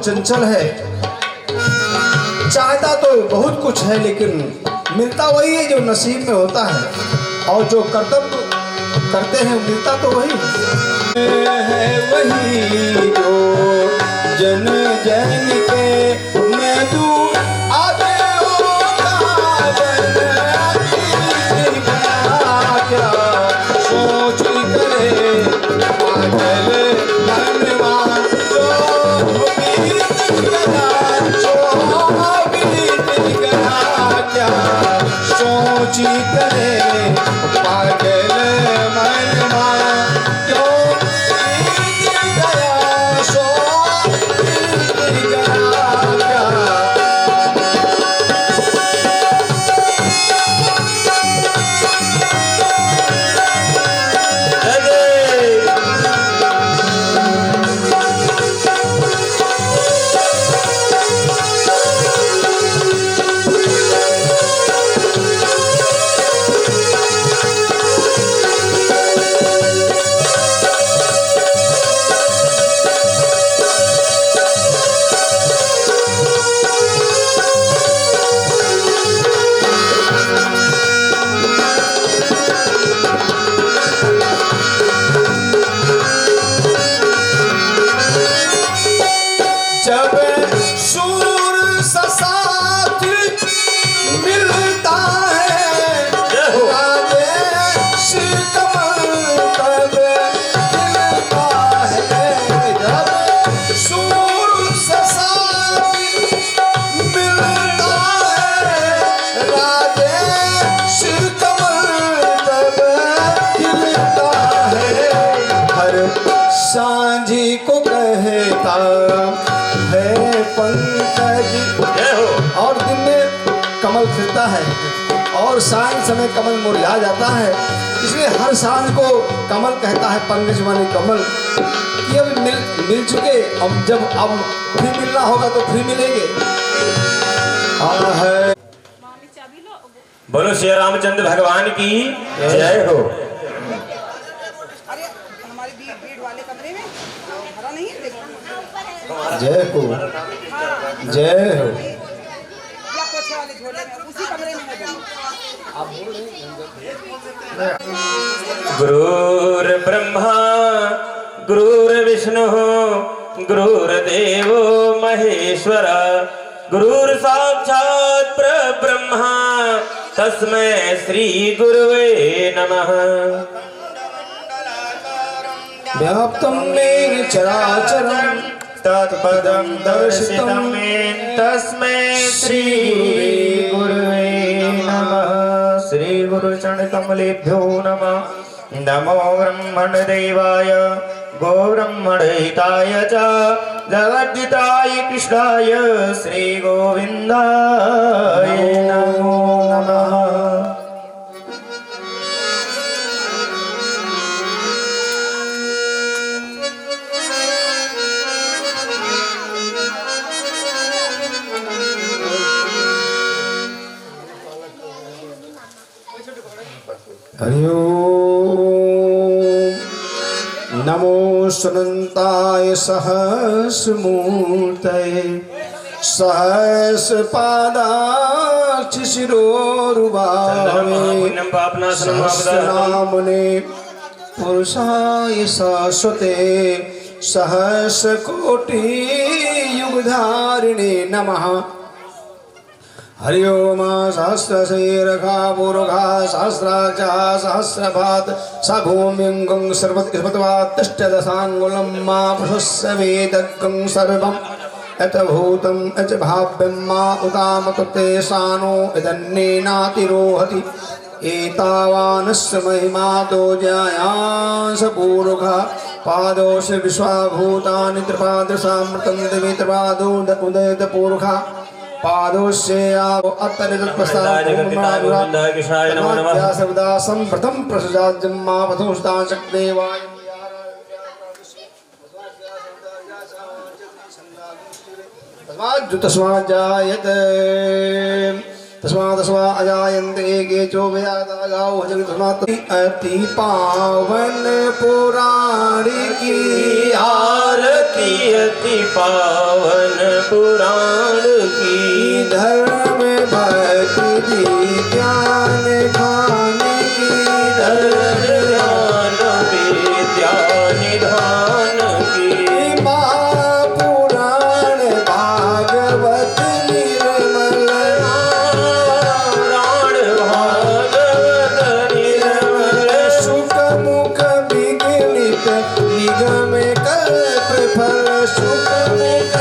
चंचल है। चाहता तो बहुत कुछ है लेकिन मिलता वही है जो नसीब में होता है, और जो कर्तव्य करते हैं मिलता तो वही है, वही जो जन जन के मैं तू आगे होता क्या सोच करे पागल मनवा जो बीत गया क्या सोच करे पागल मनवा क्यों बीत गया सो बीत गया क्या। जब सूर सा साथ मिलता है राजेश कमल तब मिलता है। जब सूर सा साथ मिलता है राजेश कमल तब मिलता है। हर सांझी को कहता है पंकज और दिन में कमल खिलता है और सांझ समय कमल मुरझा जाता है, इसलिए हर सांझ को कमल कहता है, पंकज माने कमल कि अब मिल चुके, अब जब अब फिर मिलना होगा तो फिर मिलेंगे। है बोलो श्री रामचंद्र भगवान की जय हो। अरे हमारे बीट वाले कमरे में भरा नहीं है, देखो जय हो जय हो। या पोछे वाले झोले में उसी कमरे में है। गुरुर ब्रह्मा गुरुर्विष्णु गुरुर्देवो महेश्वर गुरुर साक्षात् परब्रह्मा तस्मै श्री गुरुवे नमः। व्याप्तं में चराचरं तत्पदं दर्शितं मे तस्मै श्री गुरुवे नमः। श्री गुरुचरण कमलेभ्यो नमः। नमो ब्रह्मणदेवाय गोब्रह्मणहिताय च जगद्दिताय कृष्णाय श्री गोविन्दाय नमो नमः। हरि ओम नमो सुनंताय सहस्रमूर्तये सहस्रपादाक्ष शिरोरुबावे सहस्रनामने पुरुषाय शाश्वते सहस्रकोटि युगधारिणे नमः। हरि ओम सहस्रशीर्षा पूर्वघा सहस्राक्षा सहस्रपात् स भूमिंगं सर्वतवात् तिष्ठदशाङ्गुलं मा पुरुषस्य वेदगं सर्वं यत् भूतं यत् भाव्यं मा उतामतु तेषानो यदन्नेनातिरोहति एतावानस्य महिमा दोजायांस पूर्वघा पादोश विश्वाभूतानि त्रिपादशामृतं दिवि त्रिपादोदयत पूर्वघा पादोष्ये आवो अत्तरितत्प्रसादं संप्रथम प्रसजाज्यं मा पथुष्टां शक्देवाय तस्मात् जायते तस्मादस्वा अजायन्ते केचो व्यादागाओ जगतस्मात् अति पावन पुराण की आरती अति पावन पुराण की धर्म भक्ति ज्ञान खान की धर्म ध्यान विद्या निधान की महापुराण भागवत निर्मल पुराण भागवत निर्मल सुख मुख विघ्नित निगम कल्प फल सुख मुख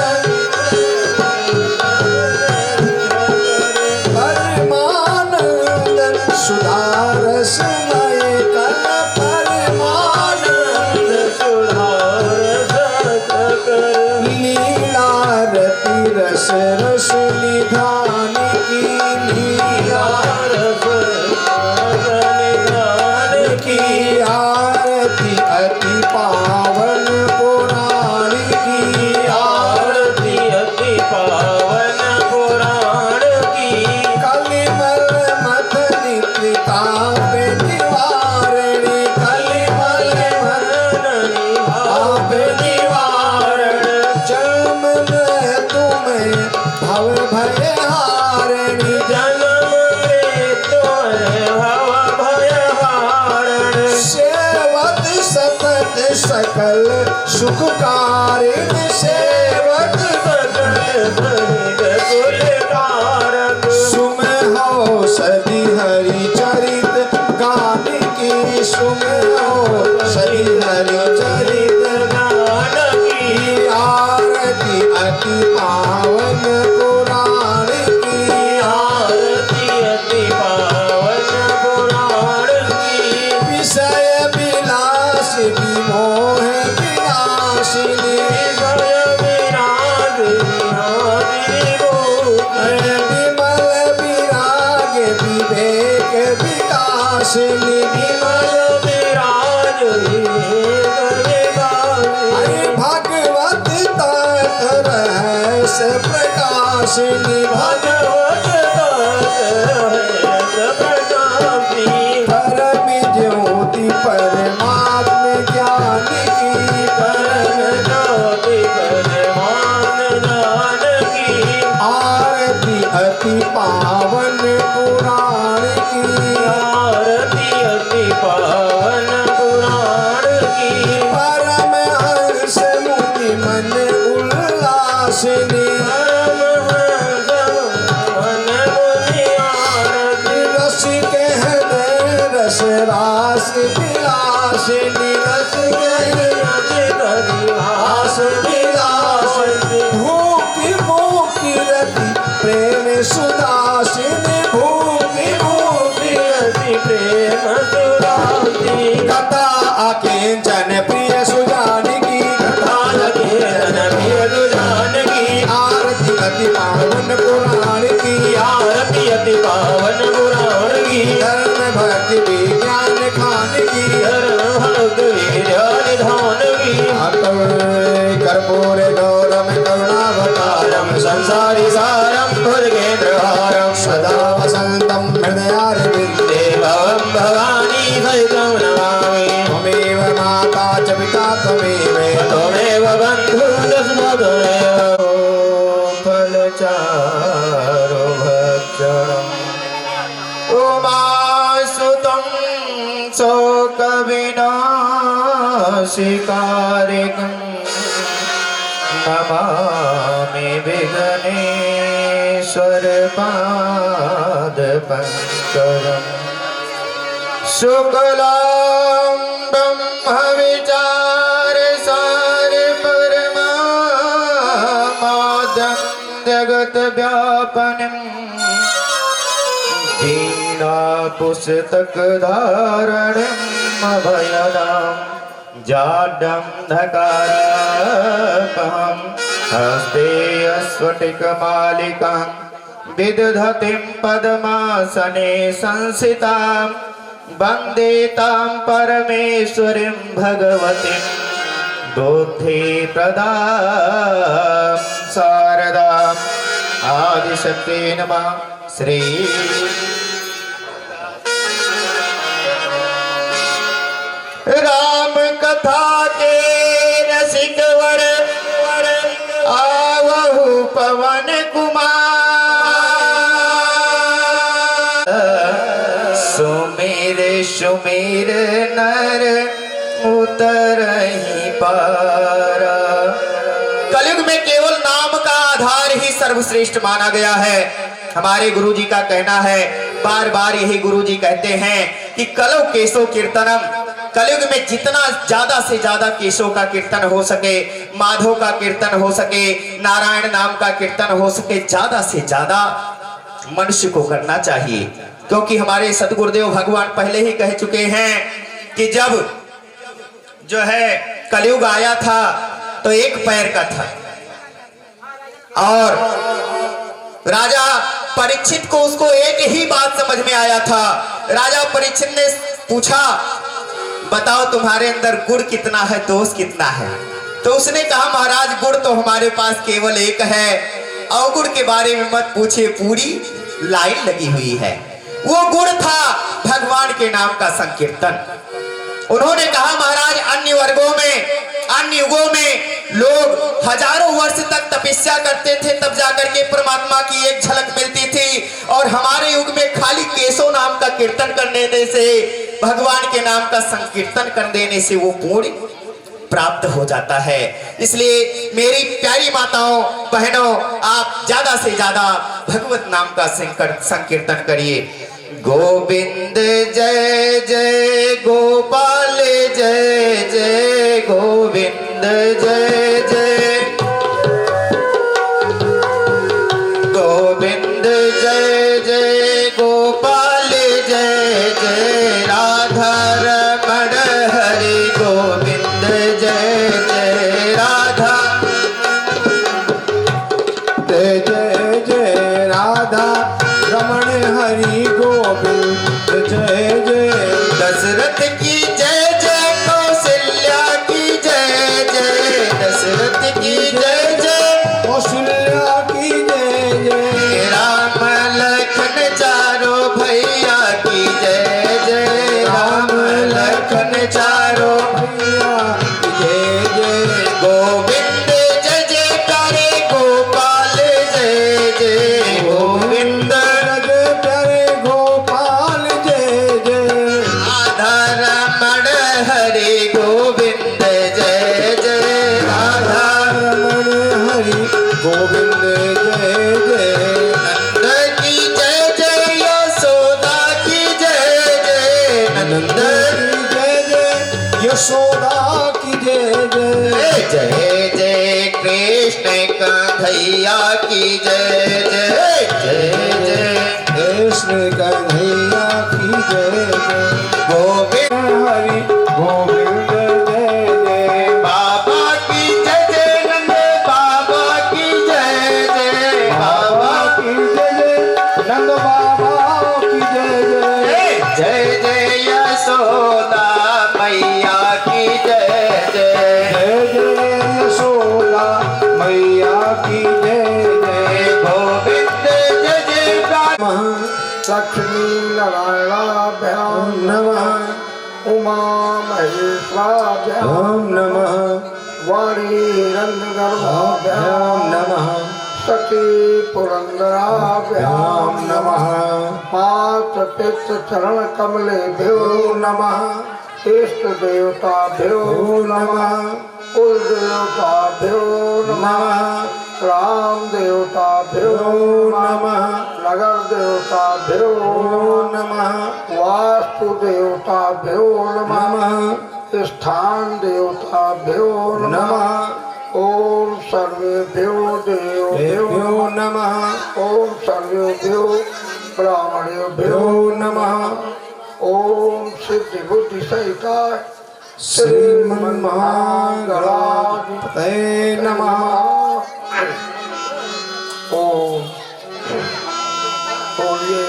परमानंद सुधारसमय कल परमानंद लीलारति रस रस निधान की की आरती अति पावन पुराण की आरती अति पावन पुराण की कलिमल मथन त्रिताप निवारणी कलिमल आप निवारण जन्म तुम्हें भव भय हारणी जन्म मृत्यु भव भय हारण सेवक सतत सकल सुख कारिण सेवक सुम हो सदी हरि चरित गान की सुम हो सदी हरि चरित गान की आरती अति पावन पुराण की आरती अति पावन पुराण की विषय विलास विमोह विनाशिनी विमल विराग विवेक विकासिनी विमल हरि भगवत तत् रहस्य प्रकाशिनी भगवत परम ज्योति परमात्म ज्ञान की आरती अति पावन पुराण की परम हर्ष मुनि मन उल्लासिनी रस के हृदय रस रास विलासिनी रस के रास विलासिनी भूखी भूखी रति प्रेम सुदासिनी भूखी भूखी रति प्रेम सुदासिनी कथा आकिंचन प्रिय सुजानकी कथा आरती अति पावन पुराण की आरती अति पावन पुराण की धर्म भक्ति विज्ञान खान की कर्पूर गौरम करुणावतारम संसारी सारम भुजगेन्द्रहारम सदा वसंतम हृदयारविंदे भवं भवानी सहितं नमामि त्वमेव माता च पिता त्वमेव त्वमेव बन्धुरस्मदुरेव फलचारो भक्षणम् उमासुतं शोकविनाशिकारिकम् नमामि विघ्नेश्वर पादपङ्कजम् शुक्लां ब्रह्मविचार सार परमाद्यं जगद्व्यापनम् दीनापुस्तकधारणम् अभयदां जाड्यं धकारापहं हस्ते स्फटिकमालिकां विदधतिं पद्मासने संस्थितां वन्दे तां परमेश्वरीं भगवतीं बुद्धि प्रदां शारदाम् आदिशक्ति नमः श्री राम कथा के रसिक वर आवहु पवन कुमार सुमेर सुमेर नर उतरहि पारा। कलयुग में केवल नाम का आधार ही सर्वश्रेष्ठ माना गया है। हमारे गुरुजी का कहना है, बार बार यही गुरुजी कहते हैं कि कलौ केशव कीर्तनम, कलयुग में जितना ज्यादा से ज्यादा केशव का कीर्तन हो सके, माधव का कीर्तन हो सके, नारायण नाम का कीर्तन हो सके, ज्यादा से ज्यादा मनुष्य को करना चाहिए। क्योंकि हमारे सदगुरुदेव भगवान पहले ही कह चुके हैं कि जब जो है कलयुग आया था तो एक पैर का था और राजा परीक्षित को उसको एक ही बात समझ में आया था। राजा परीक्षित ने पूछा, बताओ तुम्हारे अंदर गुण कितना है, दोष कितना है? तो उसने कहा, महाराज गुण तो हमारे पास केवल एक है, अवगुण के बारे में मत पूछिए, पूरी लाइन लगी हुई है। वो गुण था भगवान के नाम का संकीर्तन। उन्होंने कहा, महाराज अन्य वर्गों में, अन्य युगों में लोग हजारों वर्ष तक तपस्या करते थे, तब जाकर के परमात्मा की एक झलक मिलती थी, और हमारे युग में खाली केशव नाम का कीर्तन करने से, भगवान के नाम का संकीर्तन कर देने से वो पूर्ण प्राप्त हो जाता है। इसलिए मेरी प्यारी माताओं बहनों, आप ज्यादा से ज्यादा भगवत नाम का संकीर्तन करिए। गोविंद जय जय गोपाल जय जय गोविंद जय जय गोविंद जय जय गोपाल जय जय राधा रमण हरि गोविंद जय जय राधा जय जय जय राधा रमण हरि गोविंद जय जय। दशरथ की जय जय कौशल्या की जय जय दशरथ की जय जय कौशल्या की जय जय। राम लखन चारों भैया की जय जय राम लखन चारों भैया की जय जय। गोविंद जय जय करे गोपाल जय जय गोविंद जय प्यारे गोपाल जय जय। राधा रमण हरे गोविंद जय जय राधा रमण हरि गोविंद जय जय। नंद की जय जय यशोदा की जय जय नंद की जय जय यशोदा की जय जय। जय जय कृष्ण कन्हैया की जय जय जय जय कृष्ण कन्हैया की जय जय। गोविंद हरि गोविंद जय जय। बाबा की जय जय नंद बाबा की जय जय बाबा की जय जय नंद बाबा की जय जय। जय जय यशोदा मैया की जय जय जय जय यशोदा मैया की जय जय। गोविंद जय जय नमः लक्ष्मी नारायणाभ्यां नमः उमा महेश्वराभ्यां नमः वाणी हिरण्यगर्भाभ्यां नमः सती पुरंदराभ्यां नमः मात्र पितृ चरण कमलेभ्यो नमः इष्ट देवताभ्यो नमः कुल देवताभ्यो नमः राम देवताभ्यो नमः नगर देवताभ्यो नमः वास्तु देवताभ्यो नमः स्थान देवताभ्यो नमः ओम सर्वेभ्यो देवेभ्यो नमः ओम सर्वेभ्यो ब्राह्मणेभ्यो नमः ओम सिद्धि बुद्धि सहिता श्रीमन्महागणाधिपतये नमः। ओम बोलिए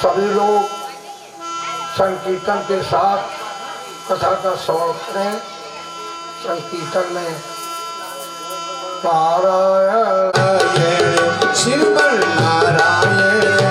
सभी लोग संकीर्तन के साथ कथा का श्रवण करें। संकीर्तन में नारायण श्रीमन नारायण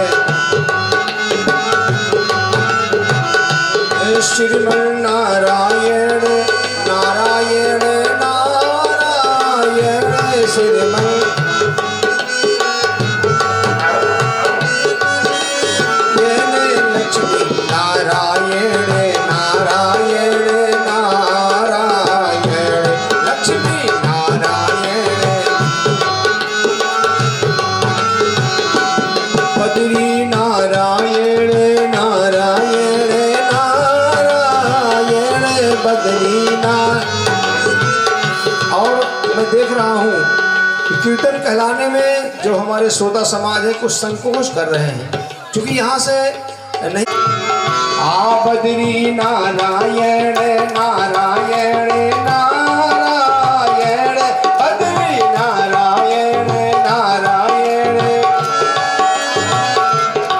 रहा हूँ कि कीर्तन कहलाने में जो हमारे श्रोता समाज है कुछ संकोच कर रहे हैं, क्योंकि यहाँ से नहीं। आ बद्री नारायण नारायण नारायण, बद्री नारायण नारायण,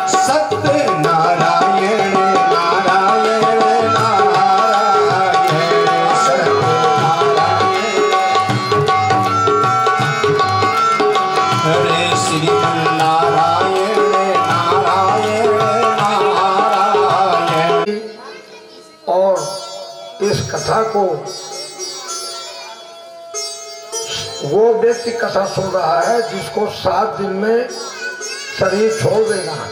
सत्य नारायण नारायण नारायण, सत्य नारायण। हरे श्रीमन नारायण नारायण नारायण। और इस कथा को वो व्यक्ति कथा सुन रहा है जिसको 7 दिन में शरीर छोड़ देना है।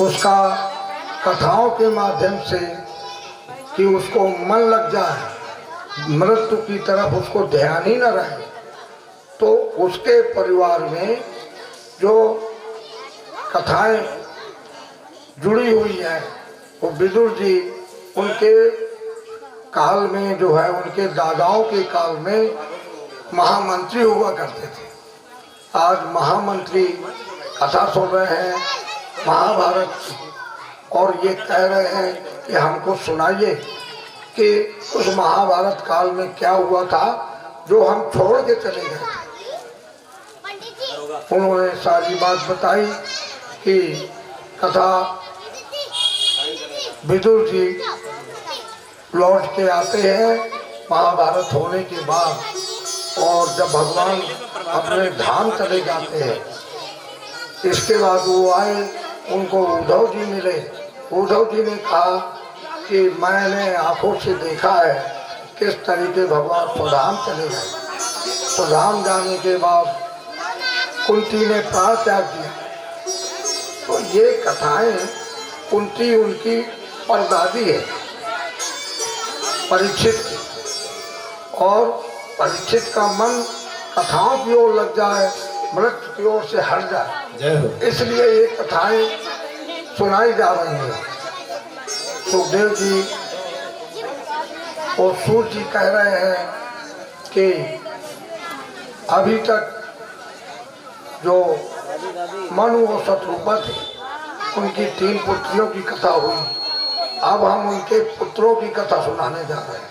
उसका कथाओं के माध्यम से कि उसको मन लग जाए, मृत्यु की तरफ उसको ध्यान ही न रहे, तो उसके परिवार में जो कथाएं जुड़ी हुई है, वो विदुर जी उनके काल में जो है, उनके दादाओं के काल में महामंत्री हुआ करते थे। आज महामंत्री कथा सुन रहे हैं महाभारत की, और ये कह रहे हैं कि हमको सुनाइए कि उस महाभारत काल में क्या हुआ था जो हम छोड़ के चले गए थे। उन्होंने सारी बात बताई कि कथा विदुर जी लौट के आते हैं महाभारत होने के बाद, और जब भगवान अपने धाम चले जाते हैं, इसके बाद वो आए, उनको उद्धव जी मिले। उद्धव जी ने कहा कि मैंने आंखों से देखा है किस तरीके भगवान स्वधाम चले गए। स्वधाम जाने के बाद कुंती ने प्राण त्याग दिया। तो ये कथाएं, कुंती उनकी परदादी है परीक्षित की, और परीक्षित का मन कथाओं की ओर लग जाए, मृत्यु की ओर से हट जाए, इसलिए ये कथाएं सुनाई जा रही हैं। सुखदेव जी और सूर्य जी कह रहे हैं कि अभी तक जो मनु और शत्रुपा थे, उनकी 3 पुत्रियों की कथा हुई। अब हम उनके पुत्रों की कथा सुनाने जा रहे हैं।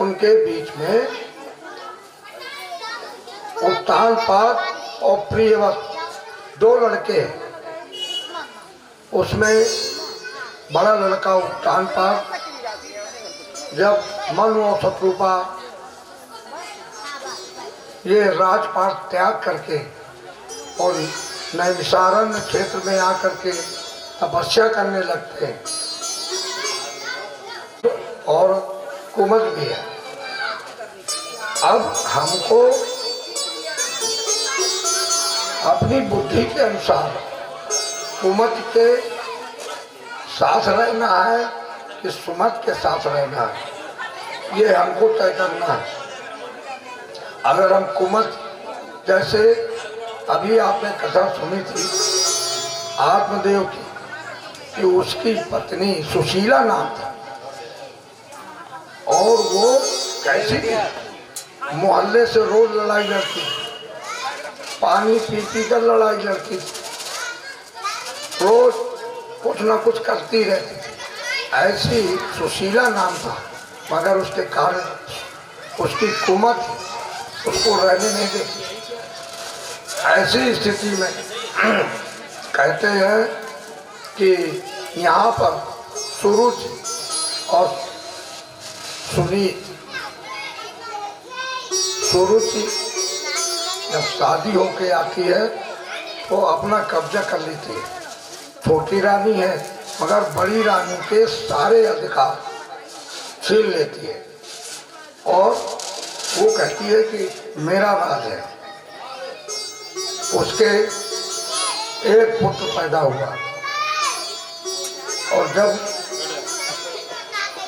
उनके बीच में उत्तानपाद और प्रियवत 2 लड़के, उसमें बड़ा लड़का उत्तानपाद जब मनु और शत्रुपा ये राजपाट त्याग करके और नैमिषारण्य क्षेत्र में आकर के तपस्या करने लगते हैं, और कुमत भी है। अब हमको अपनी बुद्धि के अनुसार कुमत के साथ रहना है कि सुमत के साथ रहना है, ये हमको तय करना है। अगर हम कुमत, जैसे अभी आपने कथा सुनी थी आत्मदेव की, कि उसकी पत्नी सुशीला नाम था, और वो कैसी थी, मोहल्ले से रोज लड़ाई लड़ती, पानी पी पी कर लड़ाई लड़ती, रोज कुछ ना कुछ करती रहती थी। ऐसी सुशीला नाम था, मगर उसके कारण उसकी कुमत उसको रहने नहीं देती। ऐसी स्थिति में कहते हैं कि यहाँ पर सूरज और सुनीत, सूरज जब शादी होके आती है तो अपना कब्जा कर लेती है। छोटी रानी है मगर बड़ी रानी के सारे अधिकार छीन लेती है, और वो कहती है कि मेरा राज है। उसके एक पुत्र पैदा हुआ, और जब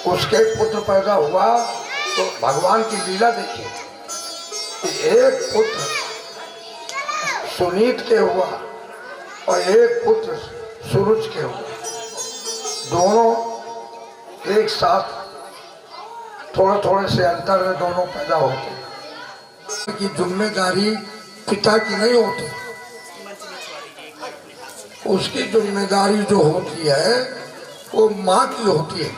उसके पुत्र पैदा हुआ तो भगवान की लीला देखिए कि एक पुत्र सुनीत के हुआ और एक पुत्र सूरज के हुआ। दोनों एक साथ थोड़े थोड़े से अंतर में दोनों पैदा होते की जिम्मेदारी पिता की नहीं होती, उसकी जिम्मेदारी जो होती है वो माँ की होती है।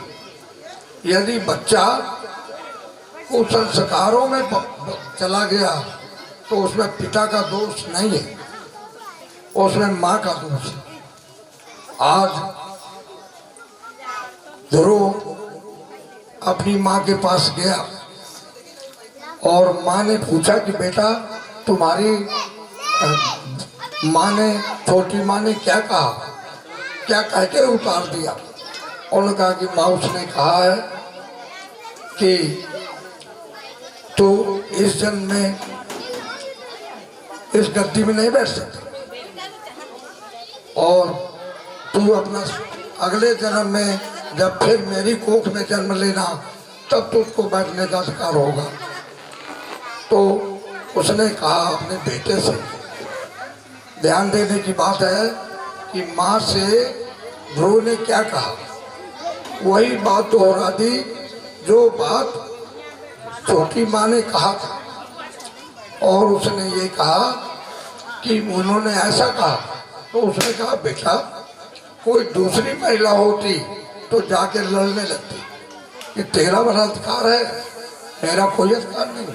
यदि बच्चा कुछ संस्कारों में चला गया तो उसमें पिता का दोष नहीं है, उसमें माँ का दोष है। आज ध्रुव अपनी माँ के पास गया और माँ ने पूछा कि बेटा तुम्हारी माँ ने, छोटी माँ ने क्या कहा, क्या कह के उतार दिया। उन्होंने कहा कि माँ उसने कहा है कि तू इस जन्म में इस गद्दी में नहीं बैठ सकता और तू अपना अगले जन्म में जब फिर मेरी कोख में जन्म लेना तब तुझको बैठने का अधिकार होगा। तो उसने कहा अपने बेटे से, ध्यान देने की बात है कि माँ से ध्रुव ने क्या कहा, वही बात दोहरा दी जो बात छोटी माँ ने कहा था। और उसने ये कहा कि उन्होंने ऐसा कहा, तो उसने कहा बेटा कोई दूसरी महिला होती तो जाके लड़ने लगती कि तेरा बलात्कार है, मेरा कोई अधिकार नहीं,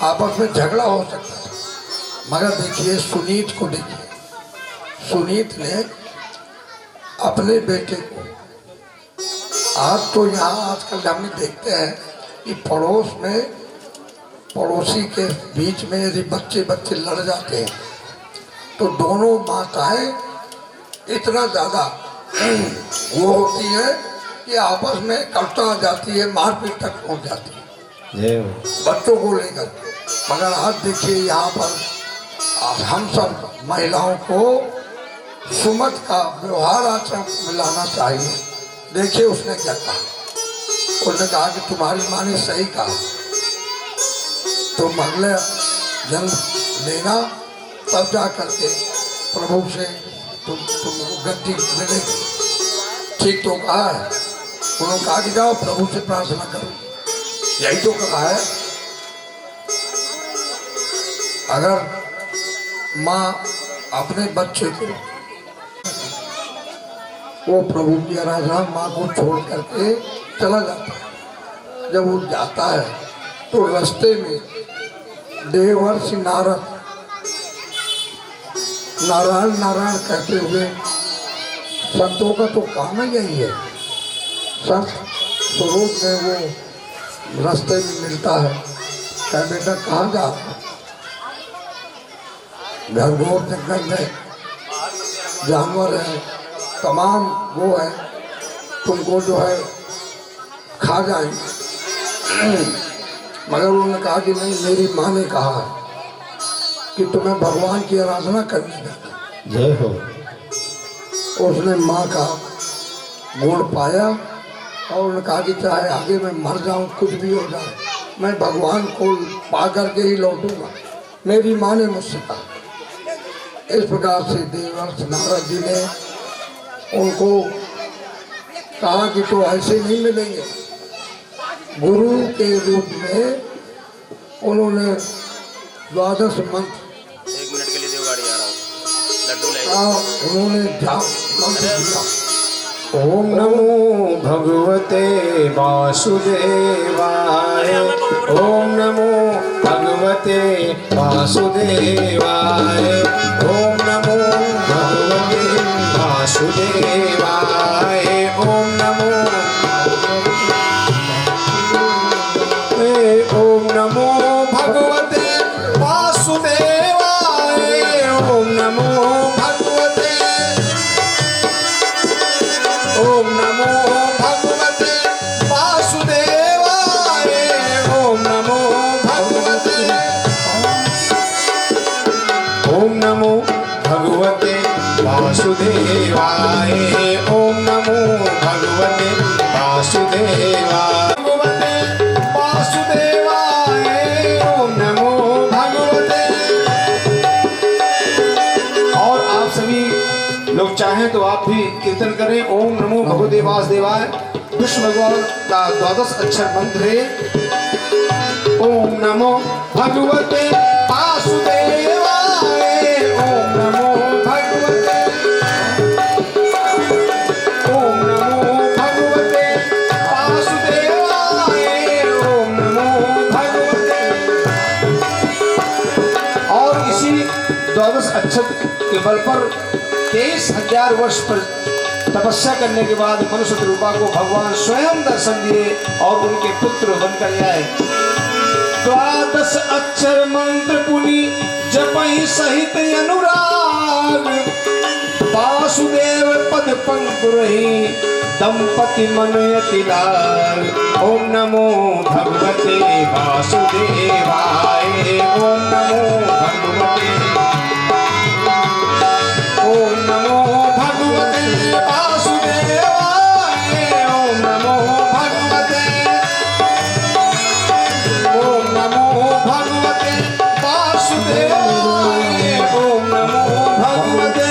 आपस में झगड़ा हो सकता था। मगर देखिए सुनीत को देखिए, सुनीत ने अपने बेटे को, आज तो यहाँ आजकल हम देखते हैं कि पड़ोस में पड़ोसी के बीच में यदि बच्चे लड़ जाते हैं तो दोनों माताएं इतना ज़्यादा वो होती है कि आपस में कष्ट आ जाती है, मारपीट तक पहुंच जाती है बच्चों को लेकर। मगर आज देखिए यहाँ पर हम सब महिलाओं को सुमत का व्यवहार आचरण में लाना चाहिए। देखिए उसने क्या कहा, उसने कहा कि तुम्हारी माँ ने सही कहा, तुम अगले जन्म लेना तब जा करके प्रभु से तुमको गद्दी मिलेगी। ठीक तो कहा है, उन्होंने कहा कि जाओ प्रभु से प्रार्थना करो, यही तो कहा है। अगर माँ अपने बच्चे को, वो प्रभु की आराधना माँ को छोड़ करके चला जाता है। जब वो जाता है तो रास्ते में देवर्षि नारद नारायण नारायण कहते हुए, संतों का तो काम ही यही है, संत स्वरूप में वो रास्ते में मिलता है। क्या बेटा कहाँ जा, घनघोर जंगल में जानवर है, तमाम वो है, तुमको जो है खा जाएंगे। मगर उन्होंने कहा कि नहीं, मेरी माँ ने कहा कि तुम्हें भगवान की आराधना करनी है। जय हो। उसने माँ का गुण पाया और उन्होंने कहा कि चाहे आगे मैं मर जाऊं, कुछ भी हो जाए, मैं भगवान को पा करके ही लौटूंगा, मेरी माँ ने मुझसे कहा। इस प्रकार से देवर्षि नारद जी ने उनको कहा कि तो ऐसे नहीं मिलेंगे। गुरु के रूप में उन्होंने 12 मंत्र, 1 मिनट के लिए देव गाड़ी आ रहा हूँ, लड्डू ले उन्होंने मंत्र दिया। ओम नमो भगवते वासुदेवाय, ओम नमो भगवते वासुदेवाय, ओम नमो भगवते वासुदेवाय, ओम नमो ओम नमो भगवते वासुदेवाय, ओम नमो भगवते, ओम नमो भगवते वासुदेवाय, ओम नमो भगवते, ओम नमो भगवते वासुदेवाय, ओम नमो भगवते वासुदेवाय, वासुदेवाय, ओम नमो भगवते। और आप सभी लोग चाहें तो आप भी कीर्तन करें, ओम नमो भगवते वासुदेवाय। विष्णु भगवान का 12 अक्षर मंत्र है। ओम नमो भगवते वासुदेवाय। ओम नमो भगवते, ओम नमो भगवते वासुदेवाय। ओम नमो भगवते। और इसी 12 अक्षर के बल पर 23,000 वर्ष पर तपस्या करने के बाद मनुष्य रूपा को भगवान स्वयं दर्शन दिए और उनके पुत्र बनकर आए। 12 अक्षर मंत्र पुनि जपहि सहित अनुराग। वासुदेव पद पंकुरहि दंपति मनयति लाल। ओम नमो भगवते वासुदेवाय। ओम नमो भगवते, ओम नमो भगवते वासुदेवाय। ओम नमो भगवते, ओम नमो भगवते वासुदेवाय। ओम नमो भगवते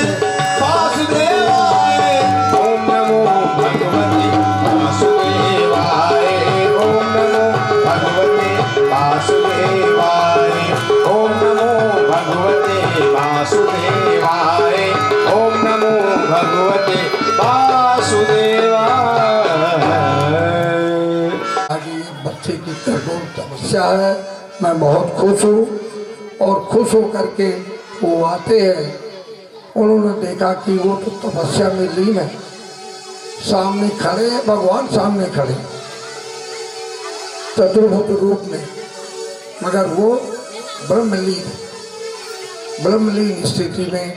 वासुदेवाय। ओम नमो भगवते वासुदेवाय। ओम नमो भगवते वासुदेवाय। ओम नमो भगवते वासुदेवाय। ओम नमो भगवते वासुदेवाय। आज ये बच्चे की कठोर तपस्या है, मैं बहुत खुश हूँ। और खुश होकर के वो आते हैं, उन्होंने देखा कि वो तो तपस्या में लीन है, सामने खड़े हैं भगवान, सामने खड़े चतुर्भुज रूप में, मगर वो ब्रह्मलीन है। ब्रह्मलीन स्थिति में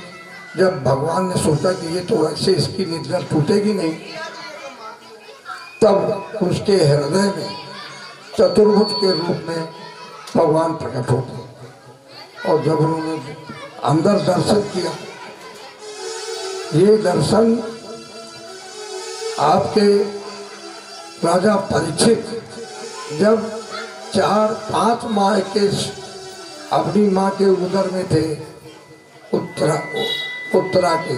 जब भगवान ने सोचा कि ये तो ऐसे इसकी निद्रा टूटेगी नहीं, तब उसके हृदय में चतुर्भुज के रूप में भगवान प्रकट होते। और जब उन्होंने अंदर दर्शन किया, ये दर्शन आपके राजा परीक्षित जब 4-5 माह के अपनी माँ के उदर में थे, उत्तरा के,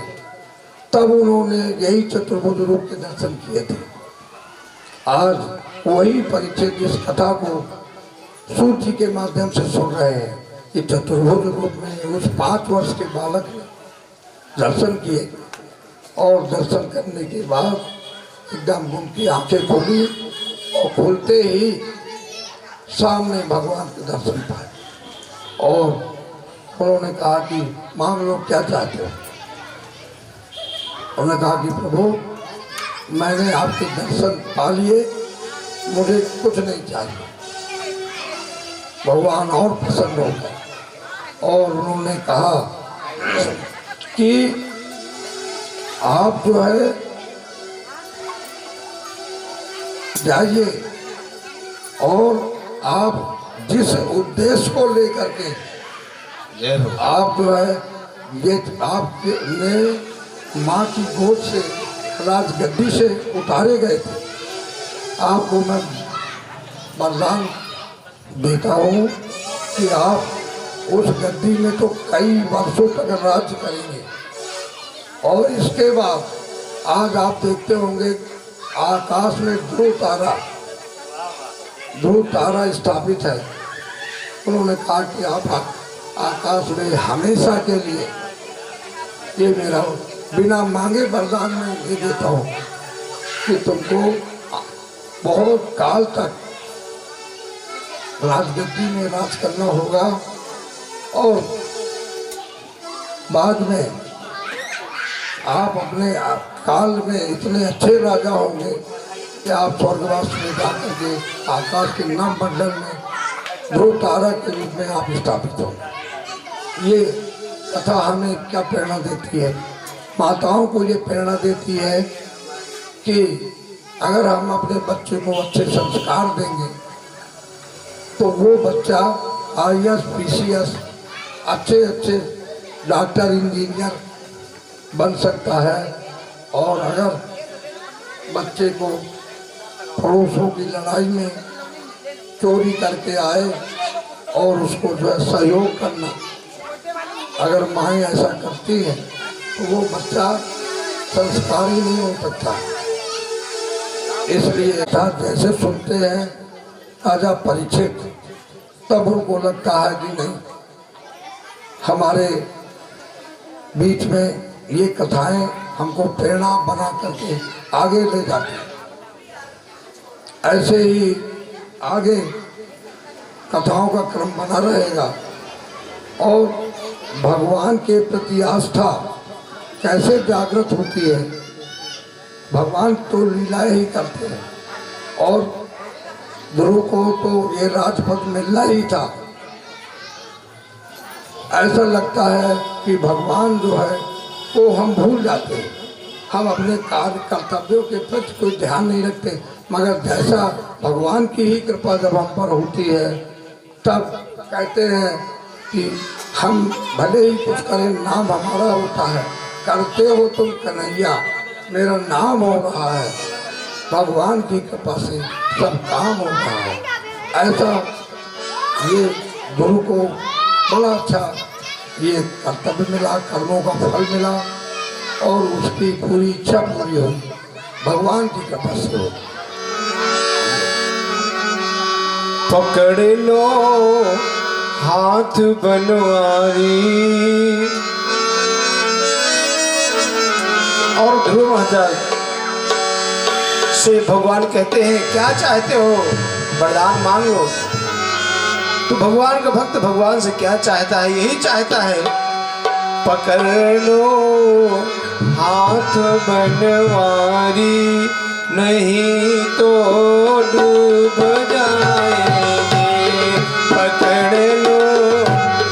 तब उन्होंने यही चतुर्भुज रूप के दर्शन किए थे। आज वही परीक्षित जिस कथा को सूची के माध्यम से सुन रहे हैं कि चतुर्भुज रूप में उस 5 वर्ष के बालक ने दर्शन किए। और दर्शन करने के बाद एकदम उनकी आंखें खुली और खुलते ही सामने भगवान के दर्शन पाए। और उन्होंने कहा कि मांग लो, क्या चाहते हो? उन्होंने कहा कि प्रभु, मैंने आपके दर्शन पा लिए, मुझे कुछ नहीं चाहिए। भगवान और प्रसन्न हो गए और उन्होंने कहा कि आप जो है जाइए और आप जिस उद्देश्य को लेकर के आप जो है ये आपने माँ की गोद से राजगद्दी से उतारे गए थे, आपको मैं वरदान देता हूँ कि आप उस गद्दी में तो कई वर्षों तक राज्य करेंगे। और इसके बाद आज आप देखते होंगे आकाश में ध्रुव तारा स्थापित है। उन्होंने कहा कि आप आकाश में हमेशा के लिए, ये मेरा बिना मांगे वरदान में दे देता हूँ कि तुमको बहुत काल तक राजगद्दी में राज करना होगा। और बाद में आप अपने काल में इतने अच्छे राजा होंगे कि आप स्वर्गवास में जाकर के आकाश के नाम मंडल में ध्रुव तारा के रूप में आप स्थापित होंगे। ये कथा हमें क्या प्रेरणा देती है? माताओं को ये प्रेरणा देती है कि अगर हम अपने बच्चे को अच्छे संस्कार देंगे तो वो बच्चा IAS, PCS अच्छे डॉक्टर, इंजीनियर बन सकता है। और अगर बच्चे को पड़ोसों की लड़ाई में चोरी करके आए और उसको जो है सहयोग करना, अगर माएँ ऐसा करती हैं तो वो बच्चा संस्कारी नहीं हो सकता। इसलिए था जैसे सुनते हैं राजा परीक्षित, तब उनको लगता है कि नहीं, हमारे बीच में ये कथाएं हमको प्रेरणा बना करके आगे ले जाती हैं। ऐसे ही आगे कथाओं का क्रम बना रहेगा। और भगवान के प्रति आस्था कैसे जागृत होती है, भगवान तो लीलाएं ही करते हैं और ध्रुव को तो ये राजपद मिलना ही था। ऐसा लगता है कि भगवान जो है वो हम भूल जाते हैं, हम अपने कार्य कर्तव्यों के प्रति कोई ध्यान नहीं रखते। मगर जैसा भगवान की ही कृपा जब हम पर होती है, तब कहते हैं कि हम भले ही कुछ करें, नाम हमारा होता है। करते हो तुम कन्हैया, मेरा नाम हो रहा है। भगवान की कृपा से सब काम हो रहा है। ऐसा ये गुरु को बड़ा अच्छा ये कर्तव्य मिला, कर्मों का फल मिला और उसकी पूरी इच्छा पूरी हुई, भगवान की कृपा से हो। पकड़ लो हाथ बनवारी। और ध्रुव महाराज से भगवान कहते हैं, क्या चाहते हो, वरदान मांग लो। तो भगवान का भक्त भगवान से क्या चाहता है, यही चाहता है, पकड़ लो हाथ बनवारी, नहीं तो डूब जाएंगे। पकड़ लो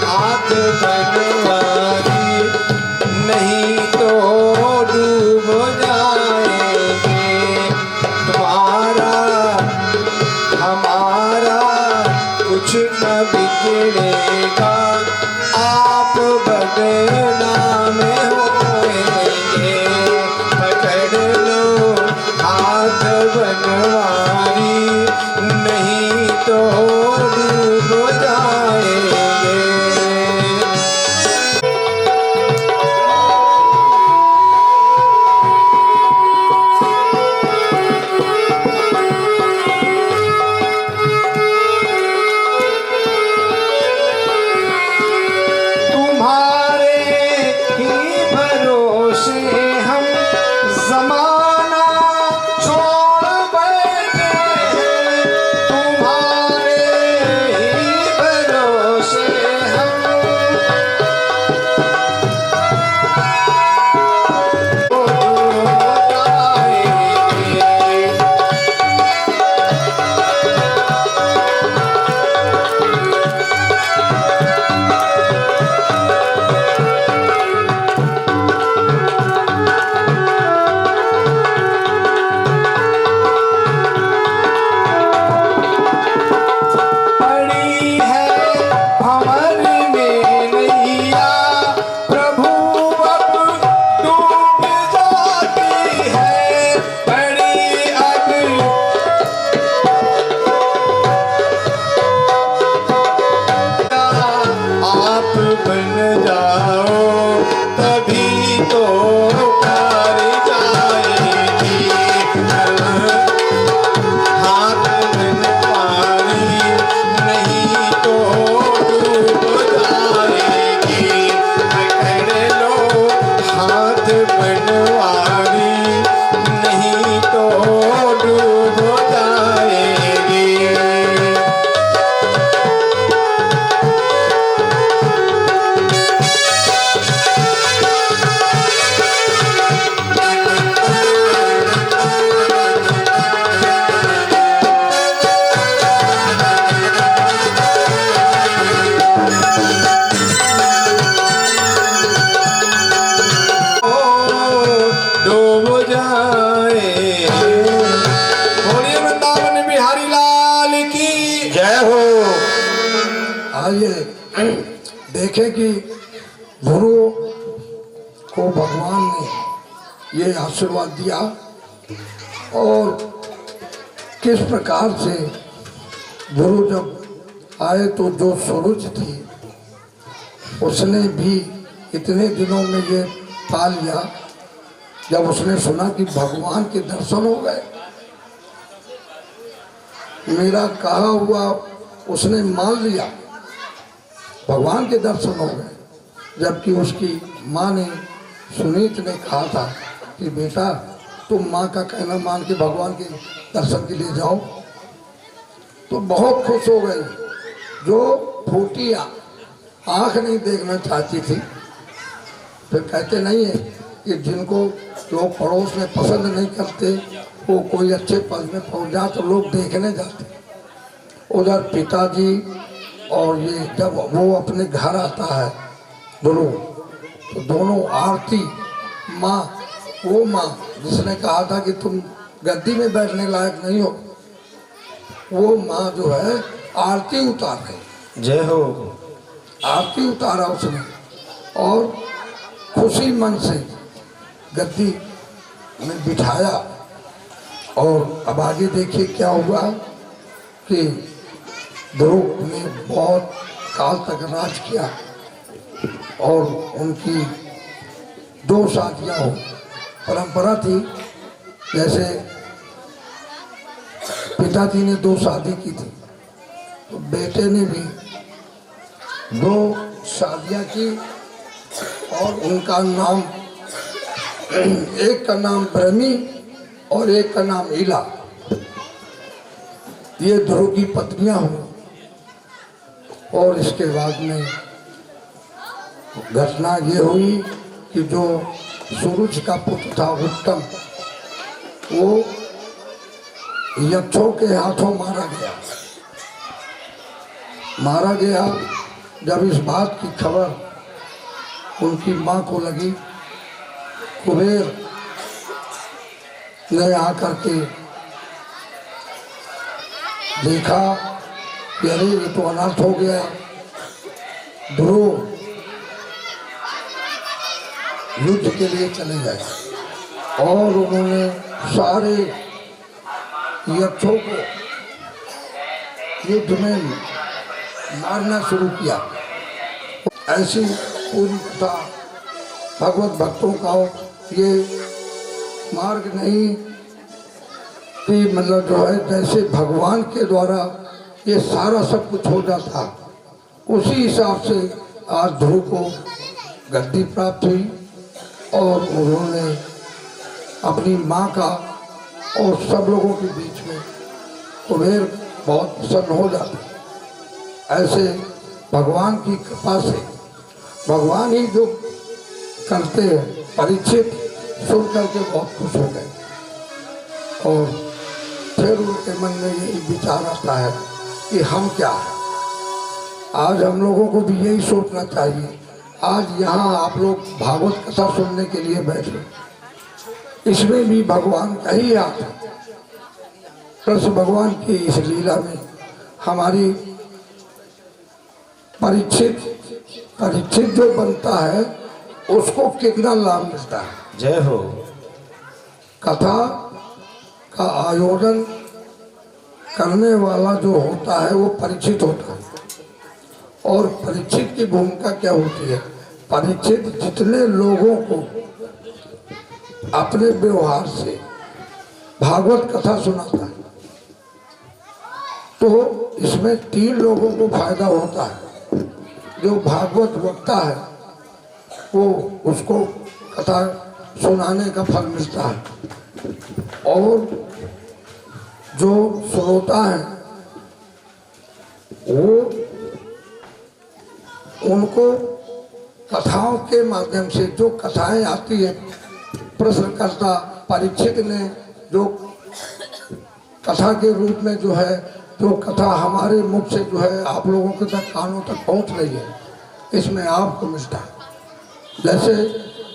हाथ बनवारी, नहीं तो डूब जाएंगे। तुम्हारा हमारा कुछ न बिगड़ेगा, आप बदनाम होएंगे। पकड़ लो हाथ बनवारी, नहीं तो डूब जाएंगे। तुम्हारे ही भरोसे हम जमाना छोड़ बैठे हैं। तुम्हारे ही भरोसे हम जाएंगे। पड़ी है भंवर में नैया, प्रभु अब डूब जाती है। पड़ी अब आप बन जाओ, तभी तो पार जाएगी। हाथ बनवारी, नहीं तो डूब जाएगी। पकड़ लो हाथ बनवारी, नहीं तो डूब जाएगी। डूब जाए। बोलिए वृंदावन बिहारी लाल की जय हो। आइए देखें कि गुरु को भगवान ने ये आशीर्वाद दिया और किस प्रकार से गुरु जब आए तो जो सूरज थी उसने भी इतने दिनों में ये पा लिया। जब उसने सुना कि भगवान के दर्शन हो गए मेरा कहा हुआ उसने मान लिया, भगवान के दर्शन हो गए। जबकि उसकी माँ ने, सुनीत ने कहा था कि बेटा तुम माँ का कहना मान के भगवान के दर्शन के लिए जाओ। तो बहुत खुश हो गई। जो फूटी आँख नहीं देखना चाहती थी, फिर कहते नहीं है कि जिनको लोग पड़ोस में पसंद नहीं करते वो कोई अच्छे पद में पहुंच जाए तो लोग देखने जाते। उधर पिताजी और ये जब वो अपने घर आता है ध्रुव, तो दोनों आरती माँ, वो माँ जिसने कहा था कि तुम गद्दी में बैठने लायक नहीं हो, वो माँ जो है आरती उतार गई। जय हो। आरती उतारा उसने और खुशी मन से गद्दी में बिठाया। और अब आगे देखिए क्या हुआ कि ध्रुव ने बहुत काल तक राज किया और उनकी 2 शादियाँ हो। परंपरा थी, जैसे पिताजी ने 2 शादी की थी तो बेटे ने भी 2 शादियाँ की और उनका नाम, एक का नाम ब्रह्मी और एक का नाम ईला। ये ध्रुव की पत्नियां हुई। और इसके बाद में घटना ये हुई कि जो सूरज का पुत्र था उत्तम, वो यक्षों के हाथों मारा गया। जब इस बात की खबर उनकी माँ को लगी, कुबेर ने आकर के देखा कि अरे ये तो अनर्थ हो गया। ध्रुव युद्ध के लिए चले गए और उन्होंने सारे यक्षों को युद्ध में मारना शुरू किया। ऐसी पूरी कथा भगवत भक्तों का ये मार्ग नहीं कि मतलब जो है जैसे भगवान के द्वारा ये सारा सब कुछ हो जाता, उसी हिसाब से आज ध्रुव को गद्दी प्राप्त हुई और उन्होंने अपनी माँ का और सब लोगों के बीच में कुबेर बहुत प्रसन्न हो जाते। ऐसे भगवान की कृपा से भगवान ही जो करते हैं। परीक्षित सुन करके बहुत खुश हो गए और फिर उनके मन में यही विचार आता है कि हम क्या है। आज हम लोगों को भी यही सोचना चाहिए। आज यहाँ आप लोग भागवत कथा सुनने के लिए बैठे, इसमें भी भगवान का ही हाथ है। कृष्ण भगवान की इस लीला में हमारी परीक्षित जो बनता है उसको कितना लाभ मिलता है। जय हो। कथा का आयोजन करने वाला जो होता है वो परीक्षित होता है। और परीक्षित की भूमिका क्या होती है? परीक्षित जितने लोगों को अपने व्यवहार से भागवत कथा सुनाता है तो इसमें 3 लोगों को फायदा होता है। जो भागवत वक्ता है वो उसको कथा सुनाने का फल मिलता है और जो श्रोता है वो उनको कथाओं के माध्यम से जो कथाएं आती है, प्रश्नकर्ता परीक्षित ने जो कथा के रूप में जो है, जो कथा हमारे मुख से जो है आप लोगों के तक कानों तक पहुंच रही है, इसमें आपको मिलता है। जैसे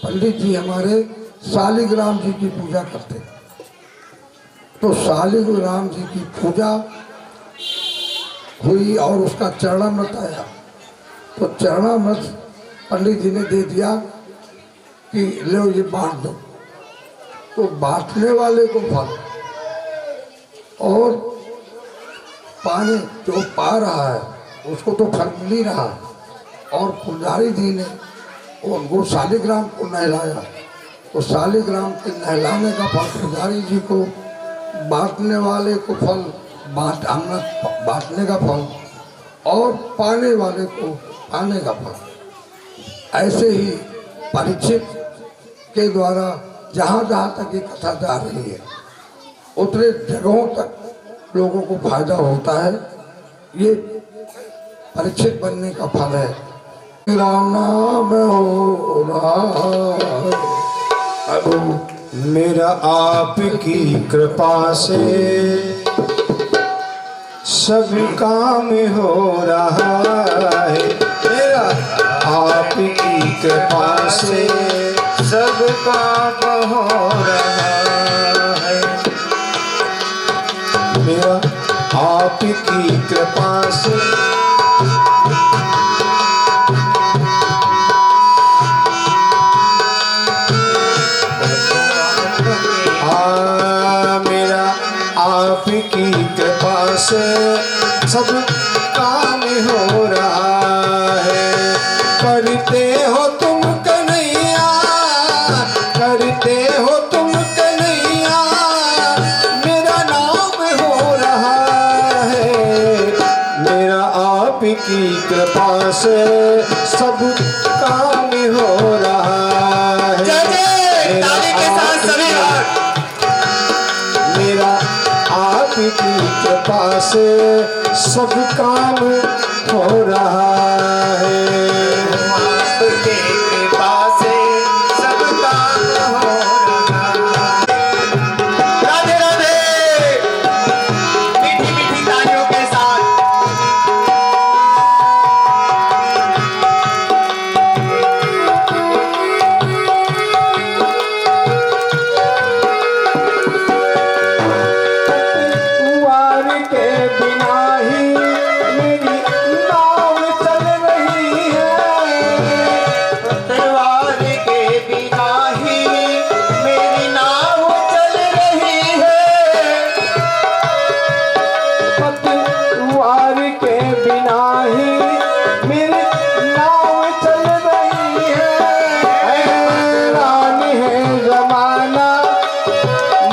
पंडित जी हमारे शालिग्राम जी की पूजा करते हैं, तो शालिग्राम जी की पूजा हुई और उसका चरणामृत आया, तो चरणामृत पंडित जी ने दे दिया कि लो ये बांट दो। तो बांटने वाले को फल और पानी जो पा रहा है उसको तो फल मिल ही रहा है। और पुजारी जी ने उनको शालिग्राम को नहलाया, तो शालिग्राम के नहलाने का फल पुजारी जी को, बांटने वाले को फल बांटने का फल और पाने वाले को पाने का फल। ऐसे ही परीक्षित के द्वारा जहाँ जहाँ तक ये कथा जा रही है उतने जगहों तक लोगों को फायदा होता है। ये परीक्षित बनने का फल है। मेरा नाम हो रहा अब मेरा आपकी कृपा से सब काम हो रहा है। मेरा आपकी कृपा से सब काम हो रहा है। मेरा आपकी कृपा से मेरा आपकी कृपा से सब काम हो रहा है। करते हो तुम कन्हैया, करते हो तुम कन्हैया, मेरा नाम हो रहा है। मेरा आपकी कृपा से सब काम हो रहा है। मेरा आपकी कृपा से सब काम हो रहा है। आपकी कृपा से सब काम हो रहा है। राधे राधे। मीठी मीठी तालियों के साथ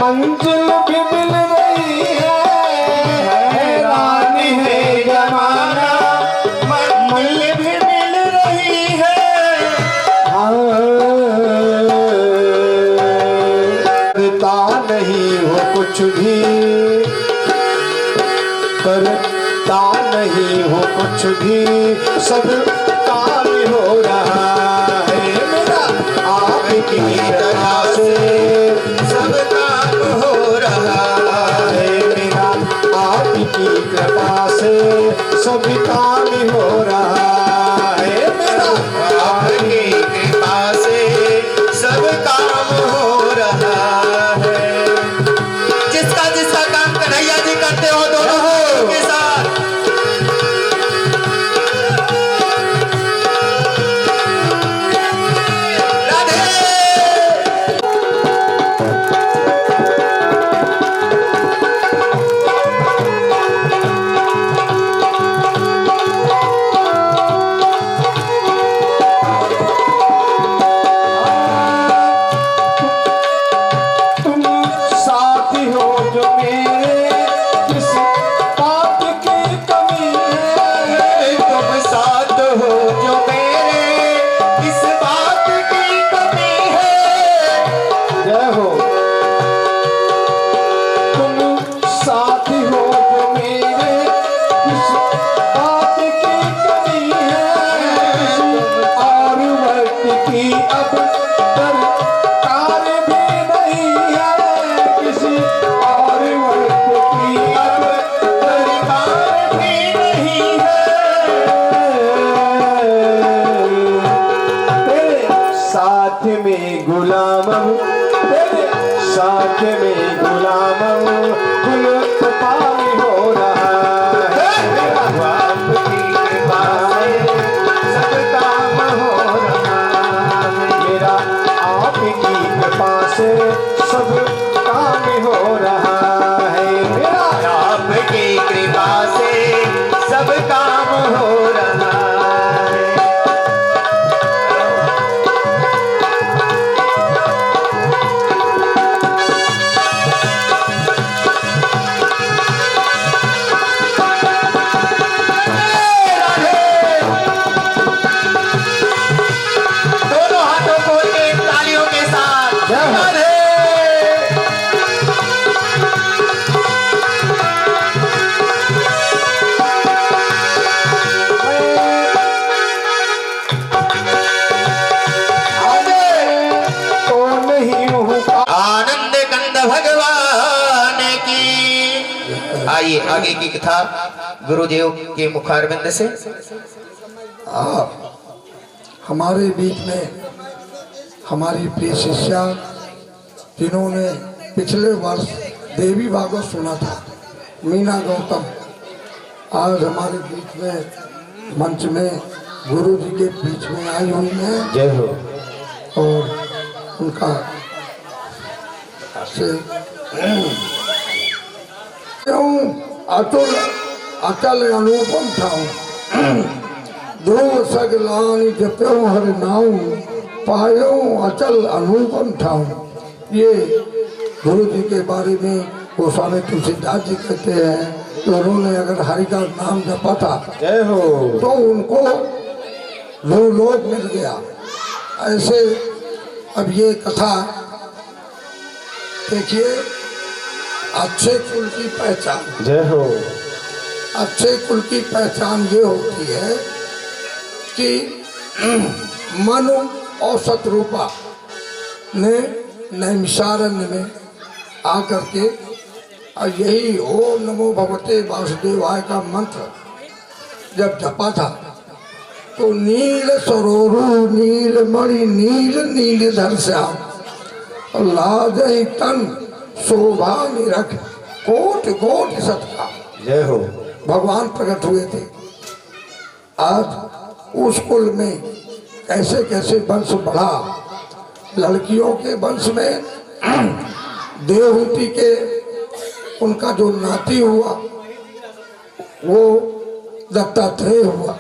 मंजिल भी मिल रही है। रानी है जमाना मंजिल भी मिल रही है। करता नहीं हो कुछ भी, करता नहीं हो कुछ भी, सब काम हो रहा है। मेरा आपकी कृपा से सब काम हो रहा है। मेरा आपकी कृपा से सब काम हो रहा है। मेरा आपकी कृपा से सब काम हो रहा है। जिसका जिसका काम कन्हैया जी करते हो दोनों हाथों के साथ साथ में गुलाम हूँ, तेरे साथ में गुलाम हूँ, गुल पानी हो रहा है। आपकी कृपा से सब काम हो रहा है। मेरा आपकी कृपा से सब काम हो रहा है। मेरा आपकी कृपा से सब काम हो रहा है। आइए आगे की कथा गुरुदेव के मुखारविंद से। हमारे बीच में हमारी प्रिय शिष्या जिन्होंने पिछले वर्ष देवी भागवत सुना था, मीना गौतम, आज हमारे बीच में मंच में गुरु जी के बीच में आई हुई हैं। जय हो। और उनका से अतुल अचल अनुपम ठाऊ, ध्रुव सगलानी जप्यो हर नाऊ, पायो अचल अनुपम ठाऊ। ये गुरु जी के बारे में गोस्वामी तुलसीदास जी कहते हैं कि उन्होंने अगर हरि का नाम जपा था जय हो तो उनको लोक मिल गया। ऐसे अब ये कथा देखिए, अच्छे कुल की पहचान, जय हो। अच्छे कुल की पहचान ये होती है कि मनु और शत्रुपा ने नैमिषारण्य में आकर के और यही ओम नमो भगवते वासुदेवाय का मंत्र जब जपा था तो नील सरोरु नील मणि नील नीलधर श्याम, लाज तन शोभा निरख कोट कोट सत्का। जय हो। भगवान प्रकट हुए थे। आज उस कुल में कैसे कैसे वंश बढ़ा। लड़कियों के वंश में देवहूति के उनका जो नाती हुआ वो दत्तात्रेय हुआ।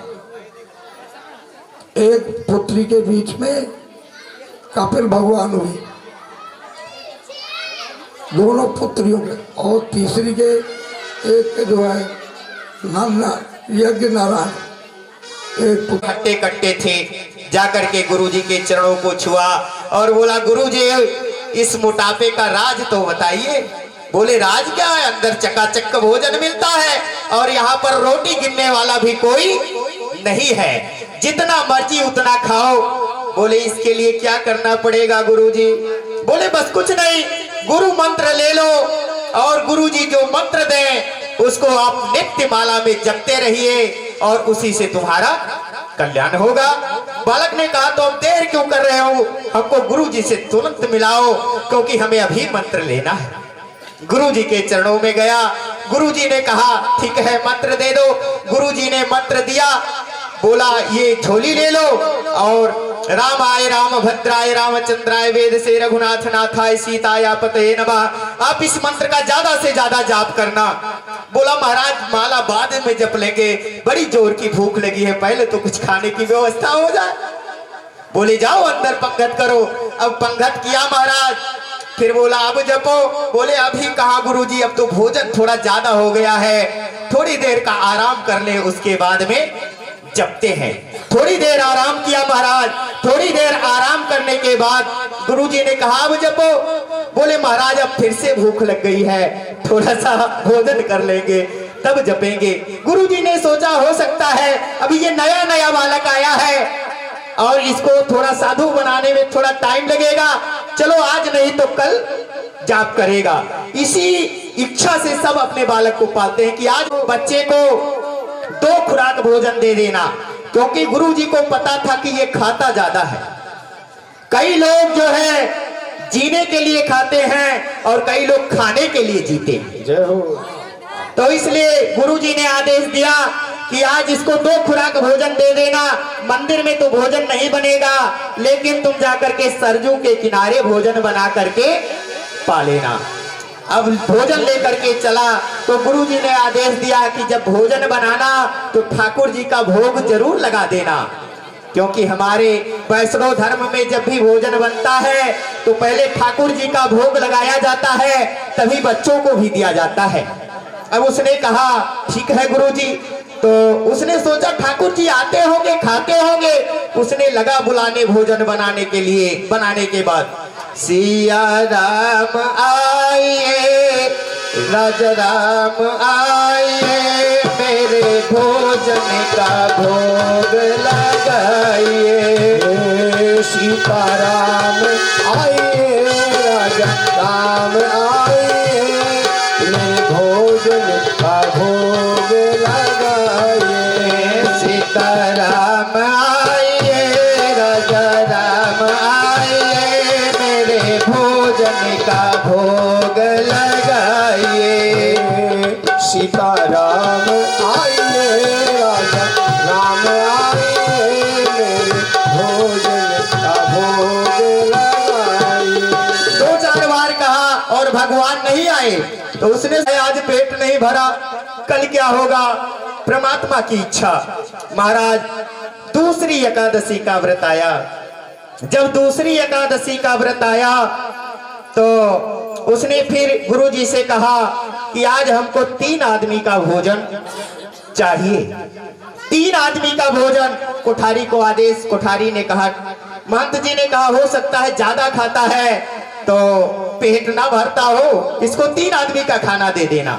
एक पुत्री के बीच में कपिल भगवान हुई, दोनों पुत्रियों के, और तीसरी के एक के जो है यज्ञ नारायण, एक खट्टे कट्टे थे, जाकर के गुरुजी के चरणों को छुआ और बोला गुरुजी इस मोटापे का राज तो बताइए। बोले राज क्या है, अंदर चकाचक भोजन मिलता है और यहाँ पर रोटी गिनने वाला भी कोई नहीं है, जितना मर्जी उतना खाओ। बोले इसके लिए क्या करना पड़ेगा गुरुजी? बोले बस कुछ नहीं, गुरु मंत्र ले लो और गुरुजी जो मंत्र दें उसको आप नित्य माला में जपते रहिए और उसी से तुम्हारा कल्याण होगा। बालक ने कहा तो अब देर क्यों कर रहे हो, हमको गुरुजी से तुरंत मिलाओ क्योंकि हमें अभी मंत्र लेना है। गुरुजी के चरणों में गया, गुरुजी ने कहा ठीक है मंत्र दे दो। गुरुजी ने मंत्र दिया, बोला ये झोली ले लो और रामाय राम भद्राय रामचंद्राय वेद से रघुनाथ नाथाय सीताया पतये नमः, आप इस मंत्र का ज्यादा से ज्यादा जाप करना। बोला महाराज माला बाद में जप लेंगे, बड़ी जोर की भूख लगी है, पहले तो कुछ खाने की व्यवस्था हो जाए। बोले जाओ अंदर पंगत करो। अब पंगत किया महाराज, फिर बोला अब जपो। बोले अभी कहाँ गुरुजी, अब तो भोजन थोड़ा ज्यादा हो गया है, थोड़ी देर का आराम कर ले उसके बाद में जपते हैं। थोड़ी देर आराम किया महाराज, थोड़ी देर आराम करने के बाद गुरुजी ने कहा अब जपो। बोले महाराज अब फिर से भूख लग गई है, थोड़ा सा भोजन कर लेंगे तब जपेंगे। गुरुजी ने सोचा हो सकता है अभी ये नया नया बालक आया है और इसको थोड़ा साधु बनाने में थोड़ा टाइम लगेगा, चलो आज नहीं तो कल जाप करेगा। इसी इच्छा से सब अपने बालक को पालते हैं कि आज बच्चे को 2 खुराक भोजन दे देना, क्योंकि गुरुजी को पता था कि ये खाता ज्यादा है। कई लोग जो है जीने के लिए खाते हैं और कई लोग खाने के लिए जीते हैं। जय हो। तो इसलिए गुरुजी ने आदेश दिया कि आज इसको 2 खुराक भोजन दे देना। मंदिर में तो भोजन नहीं बनेगा, लेकिन तुम जाकर के सरजू के किनारे भोजन बना करके पा लेना। अब भोजन लेकर के चला तो गुरुजी ने आदेश दिया कि जब भोजन बनाना तो ठाकुर जी का भोग जरूर लगा देना, क्योंकि हमारे वैष्णव धर्म में जब भी भोजन बनता है तो पहले ठाकुर जी का भोग लगाया जाता है, तभी बच्चों को भी दिया जाता है। अब उसने कहा ठीक है गुरुजी। तो उसने सोचा ठाकुर जी आते होंगे, खाते होंगे, उसने लगा बुलाने भोजन बनाने के लिए। बनाने के बाद सिया राम आइए, राजा राम आइए, मेरे भोजन का भोग लगाइए। सीताराम आइए, राजा राम आइए, मेरे भोजन का भोजन का भोग लगाइए। सीताराम आइए राजा राम आइए मेरे भोजन का भोग लगाइए। 2-4 बार कहा और भगवान नहीं आए तो उसने आज पेट नहीं भरा, कल क्या होगा परमात्मा की इच्छा। महाराज दूसरी एकादशी का व्रत आया। जब दूसरी एकादशी का व्रत आया तो उसने फिर गुरुजी से कहा कि आज हमको 3 आदमी का भोजन चाहिए। 3 आदमी का भोजन। कोठारी को आदेश, कोठारी ने कहा, महंत जी ने कहा हो सकता है ज्यादा खाता है तो पेट ना भरता हो, इसको 3 आदमी का खाना दे देना।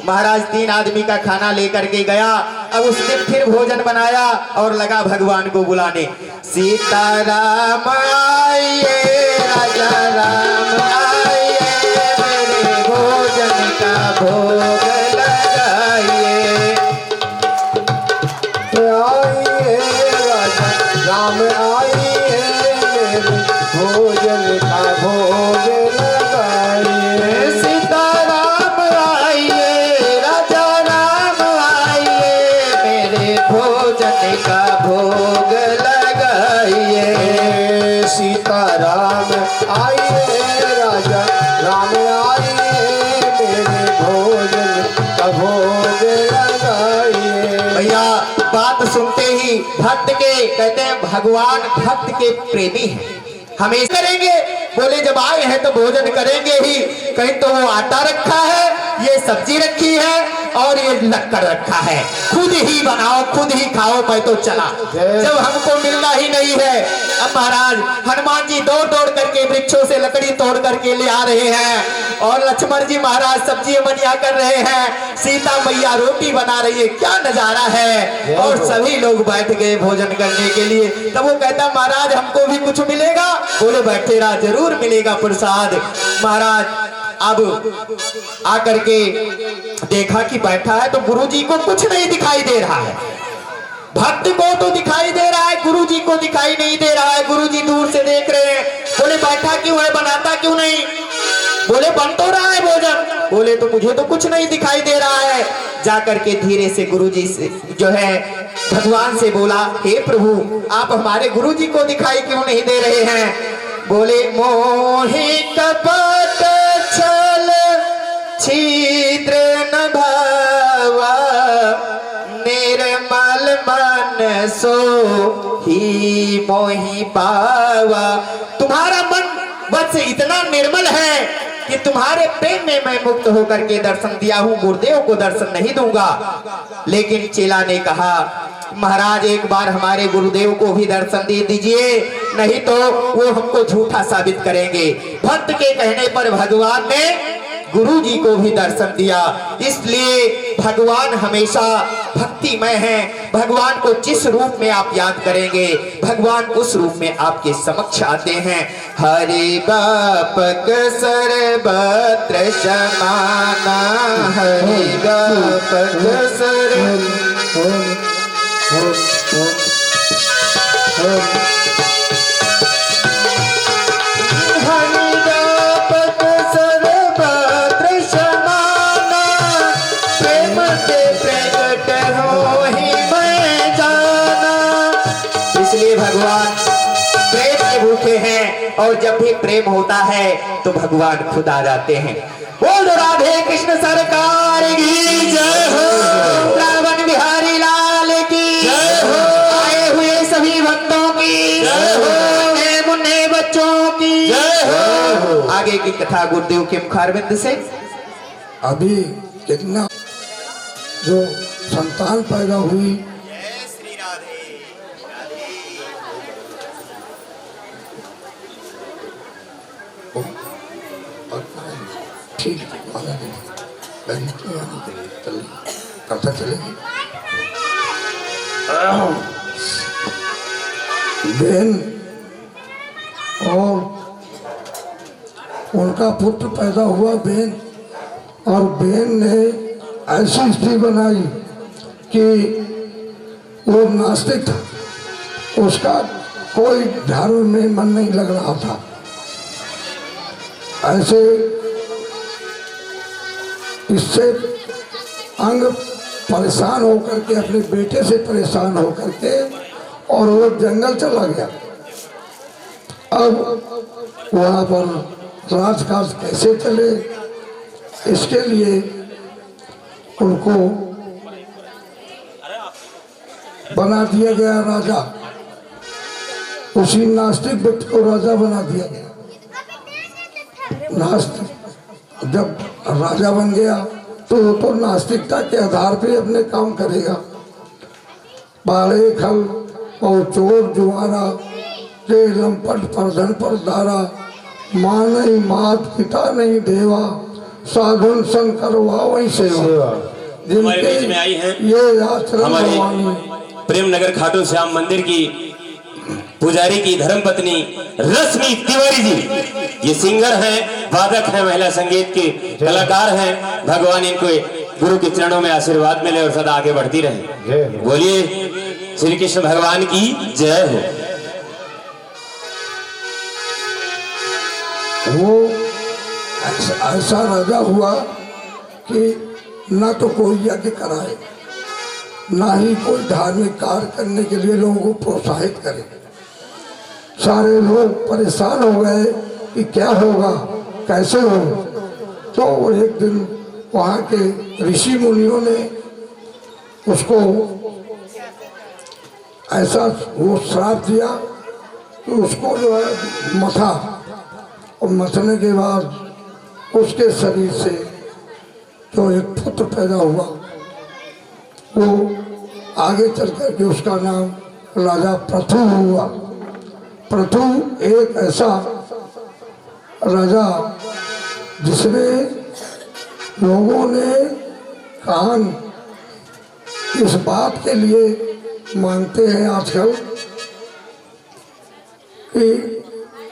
महाराज 3 आदमी का खाना लेकर के गया। अब उसने फिर भोजन बनाया और लगा भगवान को बुलाने। सीताराम आइए राजा राम आइए मेरे भोजन का भोग लगाइए। आइए राजा राम आइए मेरे भोजन का भोग लगाइए। सीताराम आइए राजा राम आइए मेरे भोजन का भोग लगाइए। सीताराम आइए राजा राम आइए मेरे भोजन का भोग लगाइए। भैया बात सुनते ही भक्त के कहते हैं भगवान भक्त के प्रेमी हैं, हमें करेंगे। बोले जब आए हैं तो भोजन करेंगे ही। कहीं तो वो आटा रखा है, ये सब्जी रखी है और ये लक्कड़ रखा है, खुद ही बनाओ खुद ही खाओ, मैं तो चला। जब हमको मिलना ही नहीं है। अब महाराज हनुमान जी दौड़ दौड़ करके वृक्षों से लकड़ी तोड़ करके ले आ रहे हैं और लक्ष्मण जी महाराज सब्जी मनिया कर रहे हैं, सीता मैया रोटी बना रही है। क्या नजारा है। और सभी लोग बैठ गए भोजन करने के लिए। तब वो कहता महाराज हमको भी कुछ मिलेगा। बोले बैठे रहा, जरूर मिलेगा प्रसाद। महाराज अब आकर के देखा कि बैठा है तो गुरुजी को कुछ नहीं दिखाई दे रहा है। भक्त को तो दिखाई दे रहा है, गुरुजी को दिखाई नहीं दे रहा है। गुरुजी दूर से देख रहे हैं। बोले बैठा क्यों है, बनाता क्यों नहीं। बोले बन तो रहा है भोजन। बोले तो मुझे तो कुछ नहीं दिखाई दे रहा है। जाकर के धीरे से गुरुजी से जो है भगवान से बोला, हे प्रभु आप हमारे गुरुजी को दिखाई क्यों नहीं दे रहे हैं। बोले मोहि कपट छल छिद्र न भावा निर्मल मन सो ही मोहि पावा। तुम्हारा मन बस इतना निर्मल है कि तुम्हारे प्रेम में मैं मुक्त होकर के दर्शन दिया हूं, गुरुदेव को दर्शन नहीं दूंगा। लेकिन चेला ने कहा महाराज एक बार हमारे गुरुदेव को भी दर्शन दे दीजिए, नहीं तो वो हमको झूठा साबित करेंगे। भक्त के कहने पर भगवान ने गुरु जी को भी दर्शन दिया। इसलिए भगवान हमेशा भक्तिमय है। भगवान को जिस रूप में आप याद करेंगे भगवान उस रूप में आपके समक्ष आते हैं। हरि बापक सर्वत्र समाना, हरि बापक और जब भी प्रेम होता है तो भगवान खुद आ जाते हैं। बोल राधे कृष्ण सरकार की जय हो, रावण बिहारी लाल की जय हो, आए हुए सभी भक्तों की जय हो, मुन्ने बच्चों की जय हो। आगे की कथा गुरुदेव के मुखारबिंद से। अभी कितना जो संतान पैदा हुई ठीक कब तक चलेगी। बहन और उनका पुत्र पैदा हुआ बहन, और बहन ने ऐसी स्थिति बनाई कि वो नास्तिक था, उसका कोई धर्म में मन नहीं लग रहा था। ऐसे इससे अंग परेशान होकर के अपने बेटे से परेशान होकर के और वो जंगल चला गया। अब वहाँ पर राजकाज कैसे चले, इसके लिए उनको बना दिया गया राजा। उसी नास्तिक व्यक्ति को राजा बना दिया गया। नास्तिक जब राजा बन गया तो वो तो नास्तिकता के आधार पे अपने काम करेगा। बाड़े खल और चोर जुआरा जे लंपट परधन पर दारा, माँ नहीं मात पिता नहीं देवा, साधन संग करवा वही सेवा। हमारे बीच में आई हैं ये आचरण हमारी भवानी प्रेम नगर खाटू श्याम मंदिर की पुजारी की धर्मपत्नी रश्मि तिवारी जी। ये सिंगर हैं, वादक हैं, महिला संगीत के कलाकार हैं। भगवान इनको गुरु के चरणों में आशीर्वाद मिले और सदा आगे बढ़ती रहे। बोलिए श्री कृष्ण भगवान की जय हो। वो ऐसा राजा हुआ कि ना तो कोई यज्ञ कराए, ना ही कोई धार्मिक कार्य करने के लिए लोगों को प्रोत्साहित करे। सारे लोग परेशान हो गए कि क्या होगा, कैसे हो। तो एक दिन वहाँ के ऋषि मुनियों ने उसको ऐसा वो श्राप दिया कि उसको जो है मथा, और मथने के बाद उसके शरीर से जो एक पुत्र पैदा हुआ, वो आगे चल करके उसका नाम राजा पृथु हुआ। पृथु एक ऐसा राजा जिसने लोगों ने कान इस बात के लिए मानते हैं आजकल कि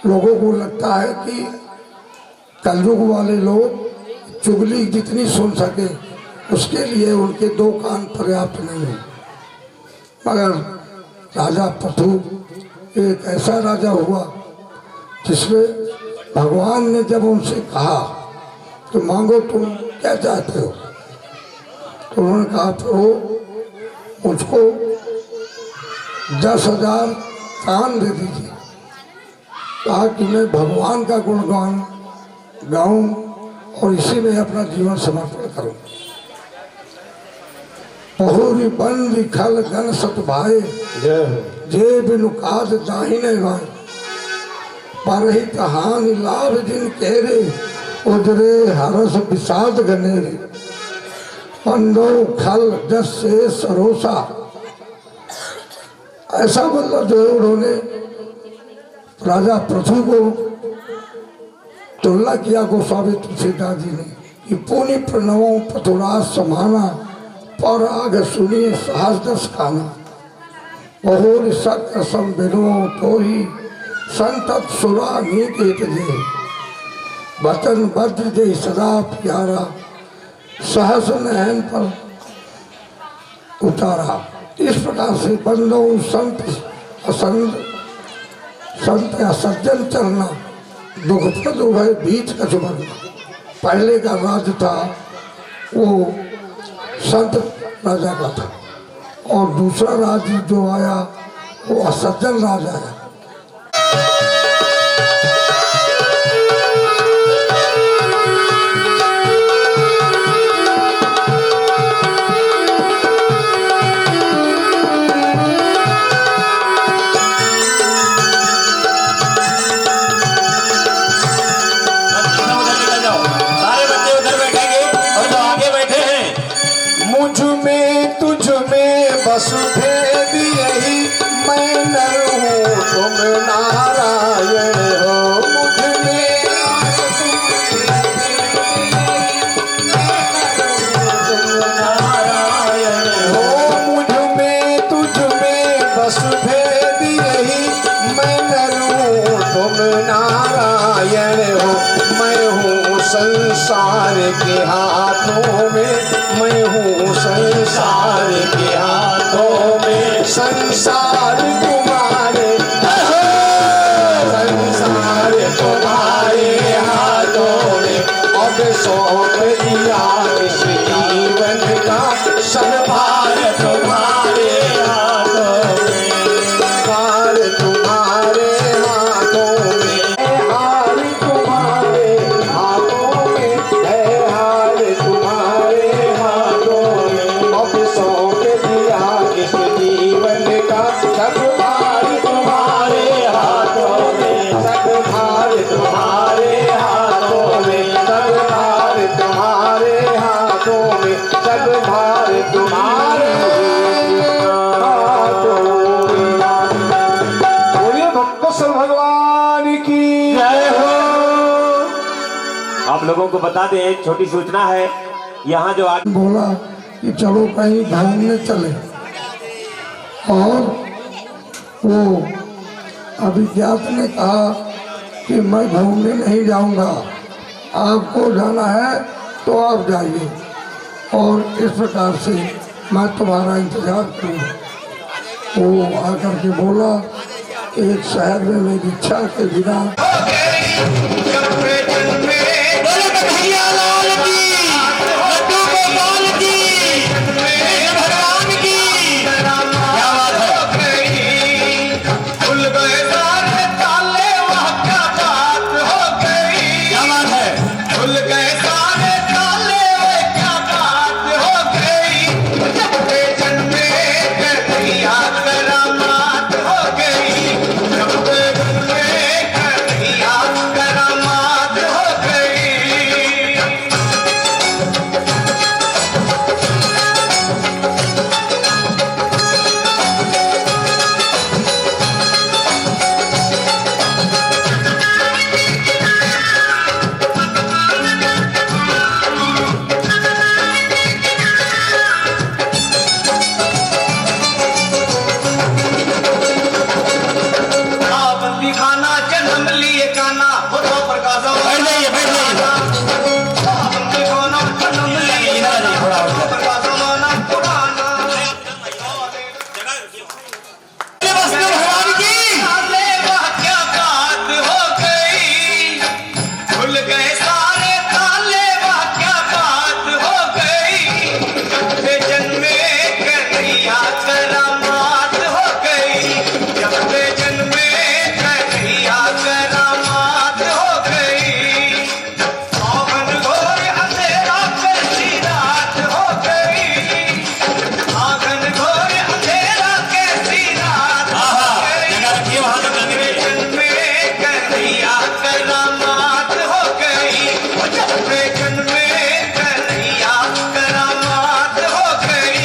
लोगों को लगता है कि कलयुग वाले लोग चुगली जितनी सुन सके उसके लिए उनके दो कान पर्याप्त नहीं है। मगर राजा पृथु एक ऐसा राजा हुआ जिसमें भगवान ने जब उनसे कहा कि मांगो तुम क्या चाहते हो, तो उन्होंने कहा प्रभु मुझको 10,000 कान दे दीजिए, कहा कि मैं भगवान का गुणगान गाऊं और इसी में अपना जीवन समर्पण करूं। बहुरी बंदी खल गन सत भाई, जे बिनु काज दाहिने भाई, पर ही कहानी लाभ जिन केरे, उजरे हरस विषाद गनेरे, पंडो खल जस से सरोसा। ऐसा मतलब जो उन्होंने राजा पृथु को तुलना किया गोस्वामी तुलसीदास जी ने कि पुनि प्रणवों पथुराज समाना, पर आग सुनिए साहस दस खाना, बहुर सत्य सम बिनो तो ही संतत सुरा नीकेत जे, वचन बद्ध जे सदा प्यारा, सहस नयन पर उतारा। इस प्रकार से बंदों संत असंत, संत या सज्जन चलना, दुखप्रद उभय बीच कछ बनना। पहले का राज था वो संत राजा का था, और दूसरा राज जो आया वो असज्जन राज आया। वसुदेव यही मैं नर हूँ तुम नारायण हो, मुझ में नारायण हो, मुझ में तुझ में वसुदेव यही मैं नर हूँ तुम नारायण हो। मैं हूँ संसार के हाथों में, मैं हूँ संसार के हाथों में, संसार तुम्हारे, संसार तुम्हारे हाथों सौंप दिया इस जीवन का सब भार तुम्हारे हाथों में, भार तुम्हारे हाथों में, हार तुम्हारे हाथों में है, हार तुम्हारे हाथों में। अब सौंप दिया इस जीवन का सब भार तुम्हारे हाथों में, सब भार तुम्हारे हाथों में, सब भार तुम्हारे हाथों में, सब भार तुम्हारे हाथों में। बोलिए भक्तेश्वर भगवान की जय हो। आप लोगों को बता दें, एक छोटी सूचना है, यहाँ जो आज बोला कि चलो कहीं घूमने चले, और वो अभिज्ञात ने कहा कि मैं घूमने नहीं जाऊंगा, आपको जाना है तो आप जाइए, और इस प्रकार से मैं तुम्हारा इंतजार करूँ। वो आकर के बोला, एक शहर में मेरी इच्छा के बिना बोले कन्हैया लाल की, लड्डू गोपाल की, कृष्ण भगवान की। क्या बात है। खुल गए सारे ताले, वह क्या बात हो गई। क्या बात है। खुल गए सारे ताले, वह क्या बात हो गई। जब वे जन्मे कन्हैया करामात हो गई, जब वे जन्मे कन्हैया करामात हो गई। बंदी खाना जन्म लिए काना, हो तो प्रकाश बैठ जाइए, बैठ जाइए। बंदी खाना जन्म लिए इधर आ जाइए, थोड़ा और इधर। प्रकाश माना पुराना। कृष्ण भगवान की। ताले, वह क्या बात हो गई। खुल गए सारे ताले, वह क्या बात हो गई। जब से जन्मे कन्हैया करामात हो गई, जब से जन्मे कन्हैया करामात हो गई। आंगन घोर अंधेरा कैसी रात हो गई, आंगन घोर अंधेरा कैसी रात हो आहा, गई। जगह रखिए वहां तक जाने के लिए। जन्मे कन्हैया करामात हो गई, जब से जन्मे कन्हैया करामात हो गई।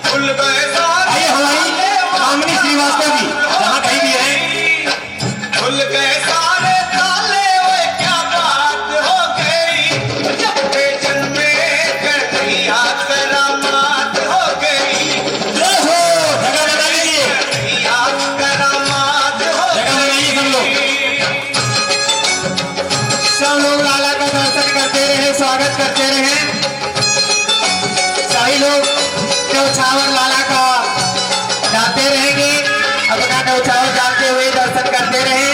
खुल गए सारे आइए हमारी कामिनी श्रीवास्तव जी, जहाँ कहीं भी है। खुल गए सारे ताले, वे क्या बात हो गई। जब से जन्मे कन्हैया करामात हो गई, जय हो। जगह बता लीजिए, कन्हैया करामात हो जगह बनाइए सब लोग। सब लोग लाला का दर्शन करते रहे, स्वागत करते रहे। सभी लोग न्यौछावर लाला का गाते रहेंगे, अपना न्यौछावर गाते हुए दर्शन करते रहे।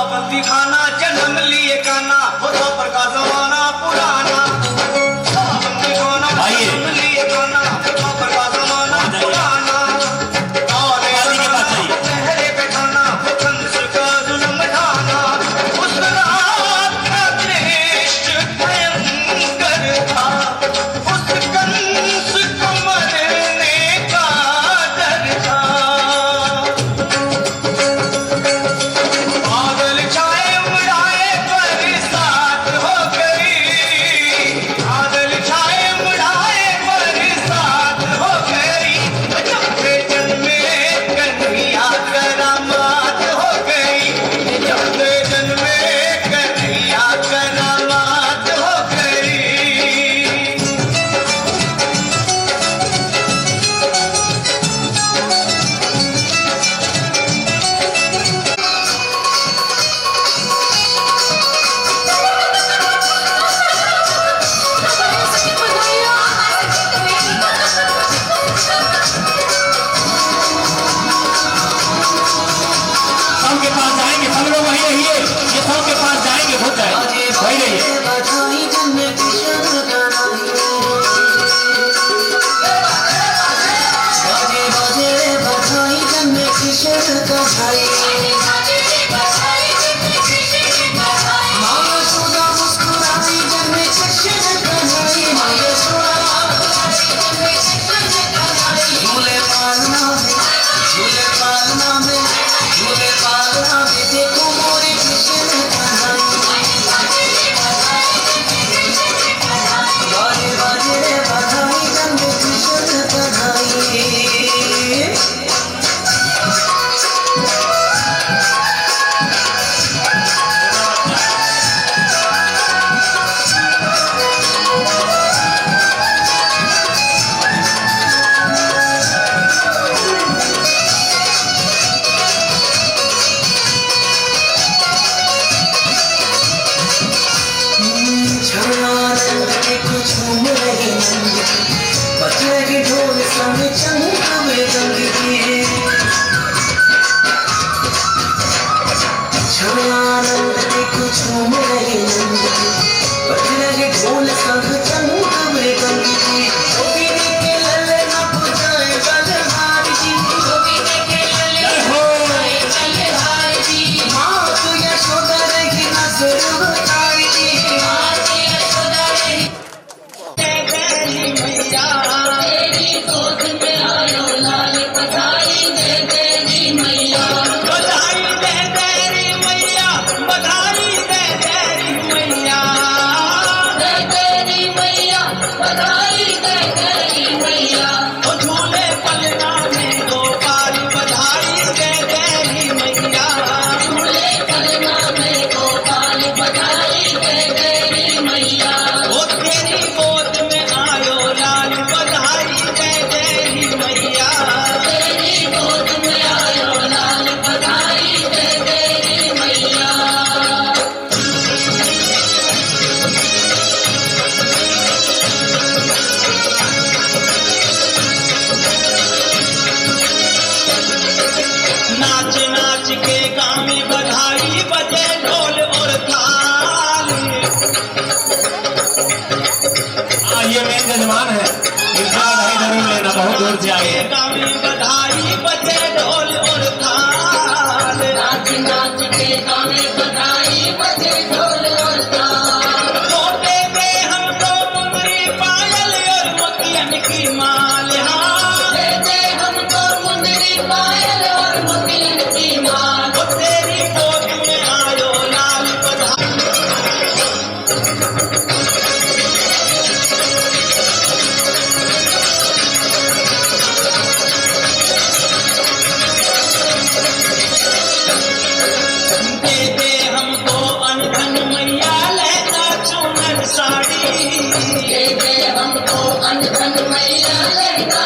बंदी खाना जन्म लिए काना, हो तो प्रकाश माना पुराना। बंदी खाना आइए। जन्म लिए काना, हो तो प्रकाश माना पुराना। काले गाड़ी के पास आइए। चेहरे पे खाना, हो कंस का बजने ढोल संग चंग में गंग की आनंद देखो झूम रहे नंद की बजने ढोल संग चंग में गंग की गोविंद के लले न बुझाए बलहार जी गोविंद के लले न बुझाए बलहार जी माँ तू यशोदा रही नजर उतारी जी माँ तू यशोदा रही तेरी गोद में आयो लाल बधाई दे तेरी मैया बधाई दे तेरी मैया बधाई दे तेरी मैया दे तेरी मैया बधाई दे तेरी मैया ओ झूले पलना में गोपाल बधाई दे तेरी मैया झूले पलना में गोपाल बधाई दे तेरी मैया ओ तेरी गोद में आयो लाल बधाई दे तेरी मैया तेरी गोद में आयो लाल बधाई दे तेरी मैया नाच नाच के गाँव में बधाई बजे ढोल और थाल ये मेन जजमान है, इनका बधाई जरूर लेना, बहुत दूर से आए हैं। गाँव में बधाई बजे ढोल और थाल नाच नाच के गाँव में बधाई बजे ढोल और थाल छोटे में हमको मुंदरी पायल और मोतियन की माल दे दे हमको मुंदरी पायल और मोतियन की माल ओ तेरी गोद में आयो लाल बधाई दे दे हमको अनधन मैया लहंगा चूनर साड़ी दे दे हमको अनधन मैया लहंगा